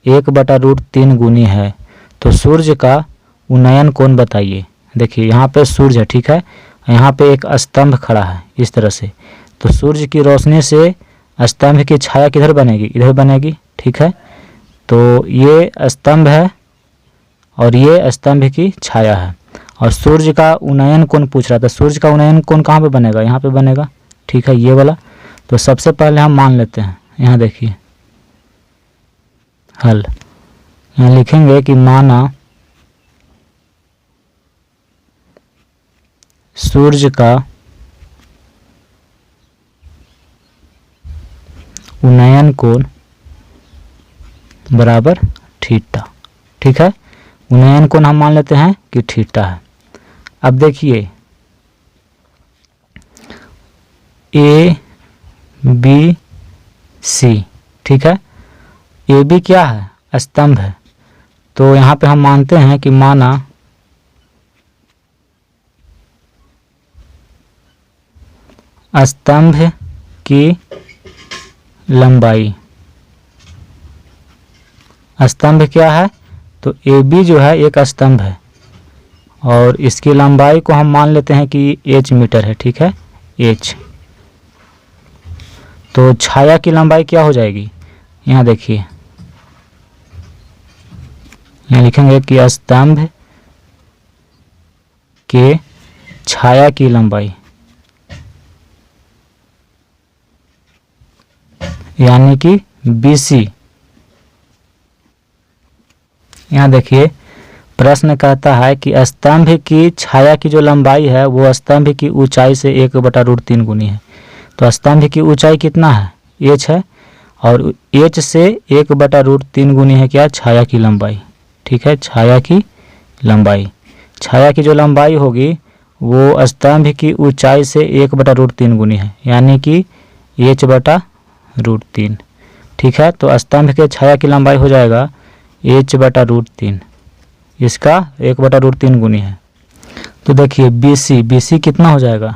1/√3 गुनी है, तो सूर्य का उन्नयन कोण बताइए। देखिए यहाँ पे सूर्य है, ठीक है, यहाँ पे एक स्तंभ खड़ा है इस तरह से, तो सूर्य की रोशनी से स्तंभ की छाया किधर बनेगी, इधर बनेगी, ठीक है। तो ये स्तंभ है और ये स्तंभ की छाया है और सूर्य का उन्नयन कोण पूछ रहा था। सूर्य का उन्नयन कोण कहाँ पे बनेगा, यहाँ पे बनेगा, ठीक है, ये वाला। तो सबसे पहले हम मान लेते हैं, यहाँ देखिए हल, यहाँ लिखेंगे कि माना सूर्य का उन्नयन कोण बराबर थीटा, ठीक है। उन्नयन कोण हम मान लेते हैं कि थीटा है। अब देखिए ABC, ठीक है, AB क्या है, स्तंभ है, तो यहाँ पे हम मानते हैं कि माना स्तंभ की लंबाई, स्तंभ क्या है, तो AB जो है एक स्तंभ है और इसकी लंबाई को हम मान लेते हैं कि h मीटर है, ठीक है, h। तो छाया की लंबाई क्या हो जाएगी, यहाँ देखिए यहाँ लिखेंगे कि स्तंभ के छाया की लंबाई, यानी कि BC। यहाँ देखिए प्रश्न कहता है कि स्तंभ की छाया की जो लंबाई है वो स्तंभ की ऊंचाई से 1/√3 गुनी है। तो स्तंभ की ऊंचाई कितना है, h है, और h से 1/√3 गुनी है क्या, छाया की लंबाई। ठीक है, छाया की लंबाई, छाया की जो लंबाई होगी वो स्तंभ की ऊंचाई से 1/√3 गुनी है, यानी कि h/√3। ठीक है, तो स्तंभ के छाया की लंबाई हो जाएगा h/√3, इसका 1/√3 गुनी है। तो देखिए BC कितना हो जाएगा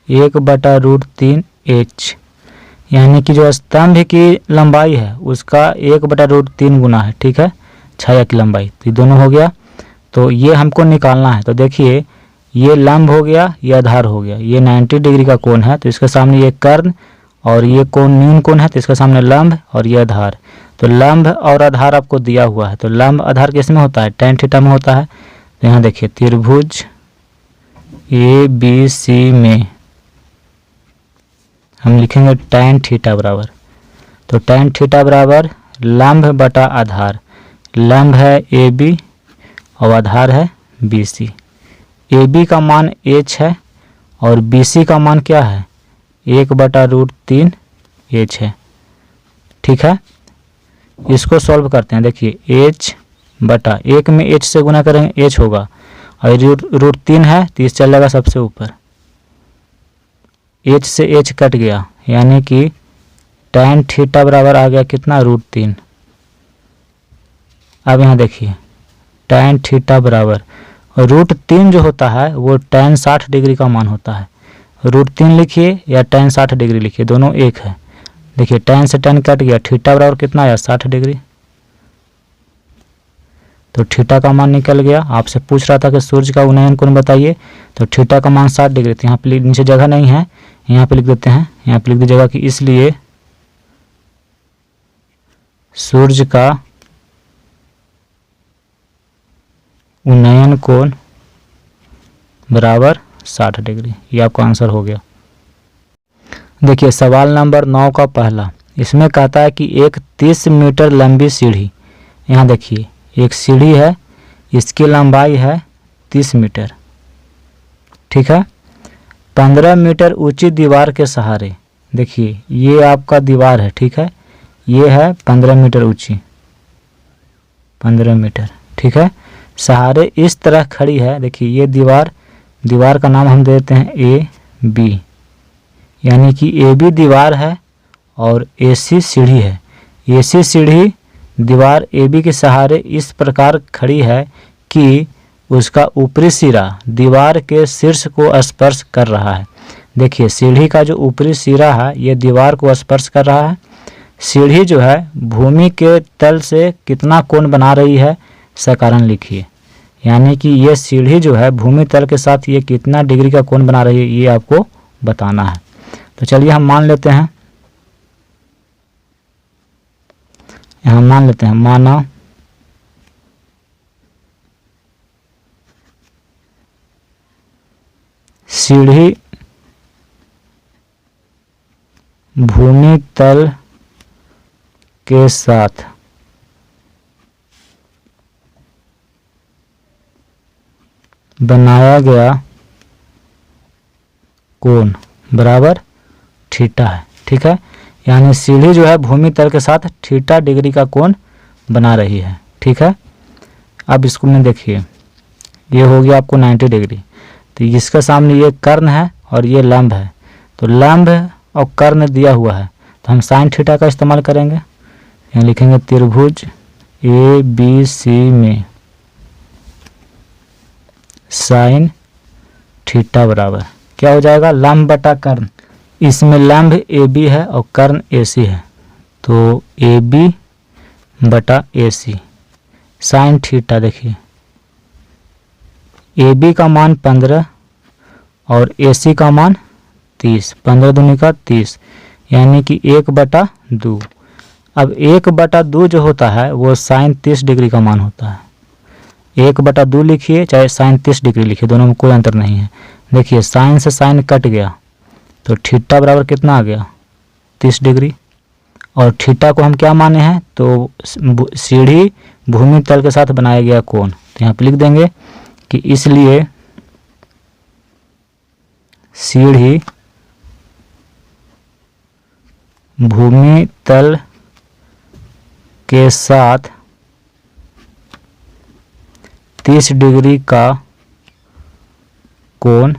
1/√3 h, यानी कि जो स्तंभ की लंबाई है उसका 1/√3 गुना है। ठीक है, छाया की लंबाई, तो ये दोनों हो गया। तो ये हमको निकालना है। तो देखिए ये लंब हो गया, ये आधार हो गया, ये 90 डिग्री का कोण है तो इसके सामने ये कर्ण, और ये कोण न्यून कोण है तो इसके सामने लंब, और ये आधार। तो लंब और आधार आपको दिया हुआ है, तो लंब आधार किस में होता है, tan थीटा में होता है। तो यहाँ देखिए त्रिभुज ABC में हम लिखेंगे tan थीटा बराबर, तो tan थीटा बराबर लंब बटा आधार, लंब है AB और आधार है BC। AB का मान h है और BC का मान क्या है 1/√3 h है। ठीक है, इसको सॉल्व करते हैं। देखिए h बटा 1 में h से गुना करेंगे h होगा, और √3 है तो इस चल जाएगा सबसे ऊपर, h से h कट गया, यानी कि tan थीटा बराबर आ गया कितना √3। अब यहाँ देखिए tan थीटा बराबर √3 जो होता है वो tan 60 डिग्री का मान होता है। √3 लिखिए या tan 60 डिग्री लिखिए, दोनों एक है। देखिए tan से tan कट गया, थीटा बराबर कितना आया 60 डिग्री, तो थीटा का मान निकल गया। आपसे पूछ रहा था कि सूर्य का उन्नयन कोण बताइए, तो थीटा का मान 60 डिग्री। तो यहाँ पे नीचे जगह नहीं है, यहाँ पे लिख देते हैं, यहाँ पे लिख दीजिएगा कि इसलिए सूर्य का उन्नयन कोण बराबर 60 डिग्री। ये आपका आंसर हो गया। देखिए सवाल नंबर 9 का पहला, इसमें कहता है कि एक 30 मीटर लंबी सीढ़ी, यहाँ देखिए एक सीढ़ी है, इसकी लंबाई है 30 मीटर। ठीक है, 15 मीटर ऊंची दीवार के सहारे, देखिए ये आपका दीवार है। ठीक है, ये है 15 मीटर ऊंची, 15 मीटर। ठीक है, सहारे इस तरह खड़ी है। देखिए ये दीवार का नाम हम देते हैं AB, यानी कि AB दीवार है और AC सीढ़ी है। AC सीढ़ी दीवार AB के सहारे इस प्रकार खड़ी है कि उसका ऊपरी सिरा दीवार के शीर्ष को स्पर्श कर रहा है। देखिए सीढ़ी का जो ऊपरी सिरा है ये दीवार को स्पर्श कर रहा है। सीढ़ी जो है भूमि के तल से कितना कोण बना रही है, इसका कारण लिखिए, यानी कि ये सीढ़ी जो है भूमि तल के साथ ये कितना डिग्री का कोण बना रही है ये आपको बताना है। तो चलिए हम मान लेते हैं, यहाँ मान लेते हैं, माना सीढ़ी भूमि तल के साथ बनाया गया कोण बराबर थीटा है। ठीक है, यानी सीढ़ी जो है भूमि तल के साथ थीटा डिग्री का कोण बना रही है। ठीक है, अब इसको में देखिए ये हो गया आपको 90 डिग्री। तो इसके सामने ये कर्ण है और ये लंब है, तो लंब और कर्ण दिया हुआ है तो हम साइन थीटा का इस्तेमाल करेंगे। यहाँ लिखेंगे त्रिभुज ABC में साइन थीटा बराबर क्या हो जाएगा, लंब बटा कर्ण। इसमें लंब AB है और कर्ण AC है, तो AB बटा AC साइन थीटा। देखिए AB का मान 15 और AC का मान 30, 15 दूनी का 30, यानी कि 1/2। अब 1/2 जो होता है वो साइन 30 डिग्री का मान होता है। 1/2 लिखिए चाहे साइन 30 डिग्री लिखिए, दोनों में कोई अंतर नहीं है। देखिए साइन से साइन कट गया तो थीटा बराबर कितना आ गया 30 डिग्री। और थीटा को हम क्या माने हैं, तो सीढ़ी भूमि तल के साथ बनाया गया कोण। तो यहाँ पे लिख देंगे कि इसलिए सीढ़ी भूमि तल के साथ 30 डिग्री का कोण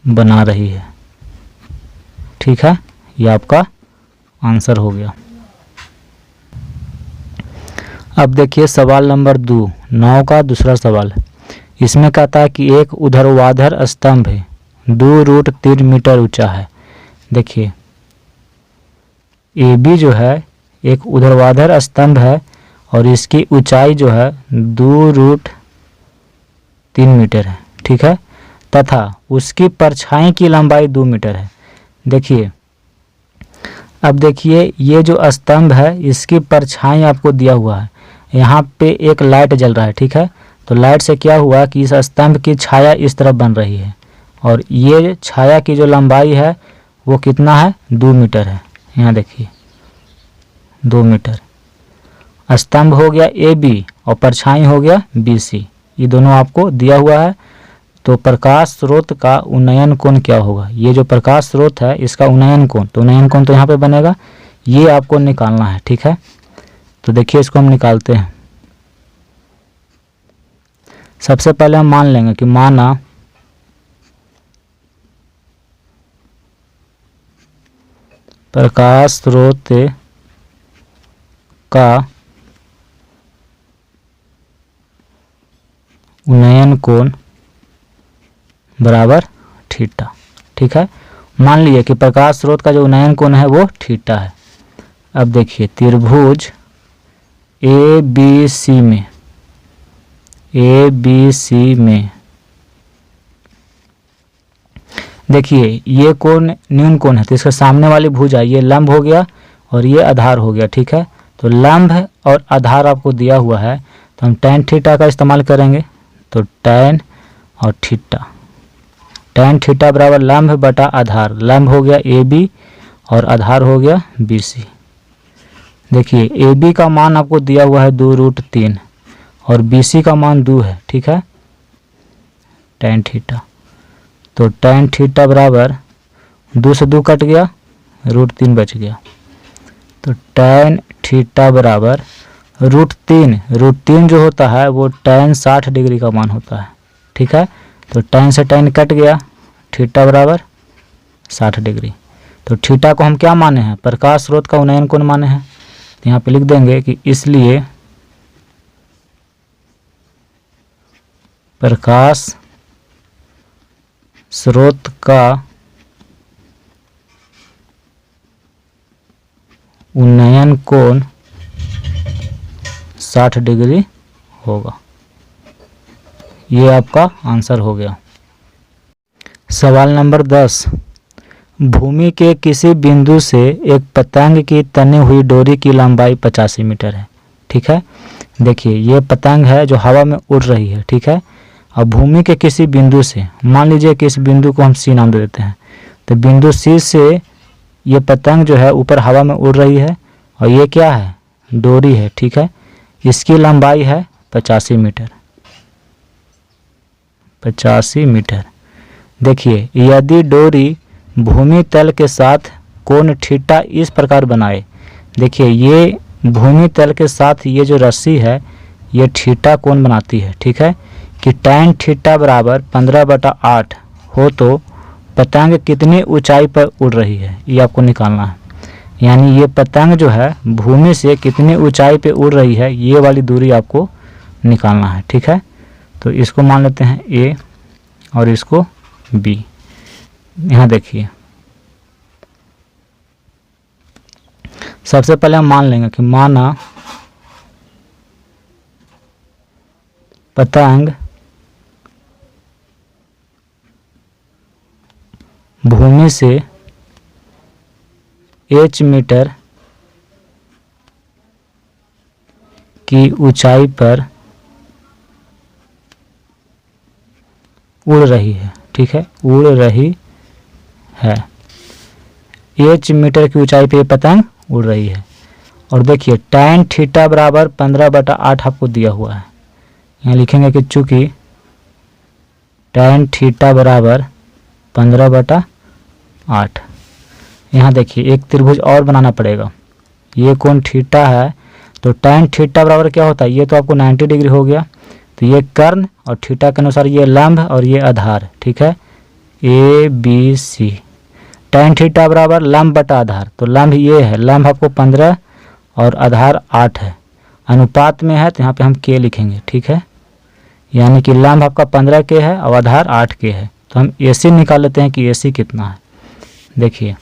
बना रही है। ठीक है, ये आपका आंसर हो गया। अब देखिए सवाल नंबर 9 का दूसरा सवाल। इसमें कहता है कि एक ऊर्ध्वाधर स्तंभ है 2√3 मीटर ऊंचा है। देखिए AB जो है एक ऊर्ध्वाधर स्तंभ है और इसकी ऊंचाई जो है 2√3 मीटर है। ठीक है, तथा उसकी परछाई की लंबाई 2 मीटर है। देखिए अब देखिए ये जो स्तंभ है इसकी परछाई आपको दिया हुआ है, यहाँ पे एक लाइट जल रहा है। ठीक है, तो लाइट से क्या हुआ कि इस स्तंभ की छाया इस तरफ बन रही है और ये छाया की जो लंबाई है वो कितना है 2 मीटर है। यहाँ देखिए 2 मीटर। स्तंभ हो गया AB और परछाई हो गया BC, ये दोनों आपको दिया हुआ है। तो प्रकाश स्रोत का उन्नयन कोण क्या होगा, ये जो प्रकाश स्रोत है इसका उन्नयन कोण, तो उन्नयन कोण तो यहाँ पे बनेगा, ये आपको निकालना है। ठीक है, तो देखिए इसको हम निकालते हैं। सबसे पहले हम मान लेंगे कि माना प्रकाश स्रोत का उन्नयन कोण बराबर थीटा। ठीक है, मान लीजिए कि प्रकाश स्रोत का जो उन्नयन कोण है वो थीटा है। अब देखिए त्रिभुज ABC में देखिए ये कोण न्यून कोण है, तो इसके सामने वाली भुजा ये लंब हो गया और ये आधार हो गया। ठीक है, तो लंब और आधार आपको दिया हुआ है तो हम tan थीटा का इस्तेमाल करेंगे। तो tan और थीटा, tan थीटा बराबर लंब बटा आधार, लंब हो गया AB और आधार हो गया BC। देखिए AB का मान आपको दिया हुआ है 2√3 और BC का मान 2 है। ठीक है, tan थीटा, तो tan थीटा बराबर 2 से 2 कट गया, √3 बच गया। तो tan थीटा बराबर √3 जो होता है वो tan 60 डिग्री का मान होता है। ठीक है, तो tan से tan कट गया, थीटा बराबर 60 डिग्री। तो थीटा को हम क्या माने हैं, प्रकाश स्रोत का उन्नयन कोण माने हैं। तो यहाँ पे लिख देंगे कि इसलिए प्रकाश स्रोत का उन्नयन कोण 60 डिग्री होगा। ये आपका आंसर हो गया। सवाल नंबर 10। भूमि के किसी बिंदु से एक पतंग की तनी हुई डोरी की लंबाई 85 मीटर है। ठीक है, देखिए ये पतंग है जो हवा में उड़ रही है। ठीक है, अब भूमि के किसी बिंदु से, मान लीजिए कि इस बिंदु को हम C नाम दे देते हैं, तो बिंदु C से ये पतंग जो है ऊपर हवा में उड़ रही है और ये क्या है, डोरी है। ठीक है, इसकी लंबाई है 85 मीटर। 85 मीटर। देखिए यदि डोरी भूमि तल के साथ कोण थीटा इस प्रकार बनाए, देखिए ये भूमि तल के साथ ये जो रस्सी है ये थीटा कोण बनाती है। ठीक है, कि tan थीटा बराबर 15/8 हो तो पतंग कितनी ऊंचाई पर उड़ रही है, ये आपको निकालना है। यानी ये पतंग जो है भूमि से कितनी ऊंचाई पे उड़ रही है, ये वाली दूरी आपको निकालना है। ठीक है, तो इसको मान लेते हैं A और इसको B। यहाँ देखिए सबसे पहले हम मान लेंगे कि माना पतंग भूमि से H मीटर की ऊंचाई पर उड़ रही है, ठीक है, उड़ रही है। h मीटर की ऊंचाई पे पतंग उड़ रही है। और देखिए tan थीटा बराबर 15/8 आपको दिया हुआ है। यहाँ लिखेंगे कि चूंकि tan थीटा बराबर 15/8। यहाँ देखिए एक त्रिभुज और बनाना पड़ेगा। ये कोण थीटा है, तो tan थीटा बराबर क्या होता है, ये तो आपको 90 डिग्री हो गया, तो ये कर्ण और थीटा के अनुसार ये लंब और ये आधार, ठीक है, ABC। tan थीटा बराबर लंब बटा आधार, तो लंब ये है, लंब आपको 15 और आधार 8 है, अनुपात में है तो यहाँ पे हम k लिखेंगे, ठीक है, यानी कि लंब आपका 15 k है और आधार 8 k है। तो हम AC निकाल लेते हैं कि AC कितना है। देखिए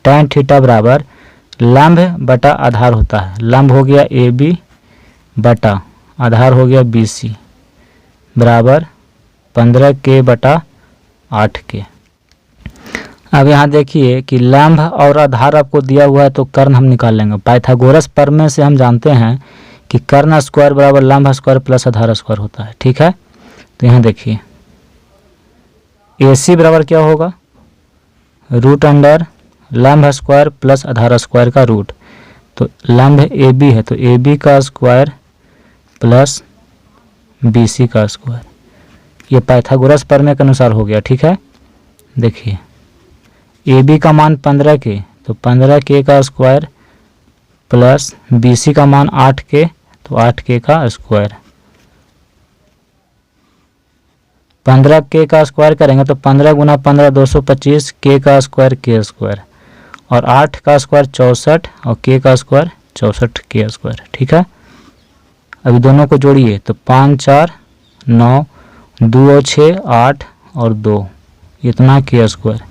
tan थीटा बराबर लंब बटा आधार होता है, लंब हो गया AB बटा आधार हो गया BC बराबर 15k/8k। अब यहाँ देखिए कि लंब और आधार आपको दिया हुआ है तो कर्ण हम निकाल लेंगे। पाइथागोरस प्रमेय से हम जानते हैं कि कर्ण स्क्वायर बराबर लंब स्क्वायर प्लस आधार स्क्वायर होता है, ठीक है। तो यहाँ देखिए AC बराबर क्या होगा, √अंडर लंब स्क्वायर प्लस आधार स्क्वायर का रूट। तो लंब AB है तो AB का स्क्वायर प्लस BC का स्क्वायर, ये पाइथागोरस प्रमेय के अनुसार हो गया, ठीक है। देखिए AB का मान 15k, तो 15k का स्क्वायर प्लस BC का मान 8k, तो 8k का स्क्वायर। 15k का स्क्वायर करेंगे तो 15 × 15 225, k का स्क्वायर k स्क्वायर, और 8 का स्क्वायर 64 और k का स्क्वायर 64 k स्क्वायर, ठीक है। अभी दोनों को जोड़िए तो 5 4 9 2 6 8 और 2, इतना k स्क्वायर।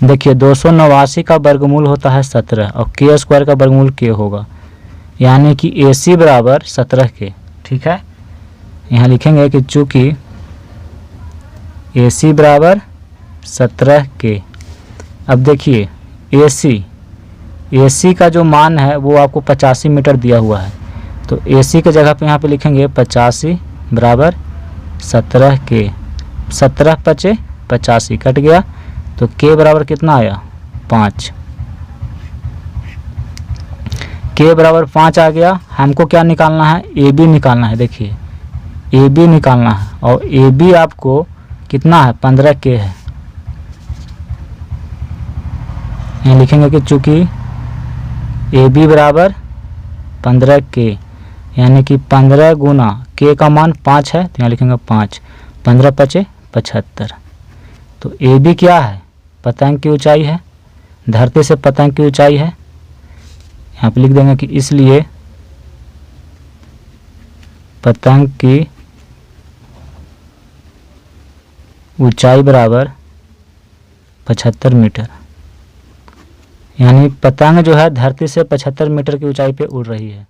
देखिए 289 का वर्गमूल होता है 17 और k स्क्वायर का वर्गमूल k होगा, यानी कि AC बराबर 17k, ठीक है। यहाँ लिखेंगे कि चूंकि AC बराबर 17k। अब देखिए AC का जो मान है वो आपको 85 मीटर दिया हुआ है, तो AC के जगह पे यहाँ पे लिखेंगे 85 बराबर 17k। 17 × 5 = 85 कट गया, तो k बराबर कितना आया 5। k बराबर 5 आ गया। हमको क्या निकालना है, AB निकालना है। देखिए AB निकालना है और AB आपको कितना है 15k है। यहाँ लिखेंगे कि चूंकि AB बराबर 15k, यानी कि 15 गुना k का मान 5 है, तो यहाँ लिखेंगे 5, 15 × 5 = 75। तो AB क्या है, पतंग की ऊंचाई है, धरती से पतंग की ऊंचाई है। यहाँ पे लिख देंगे कि इसलिए पतंग की ऊंचाई बराबर 75 मीटर, यानी पतंग जो है धरती से 75 मीटर की ऊंचाई पे उड़ रही है।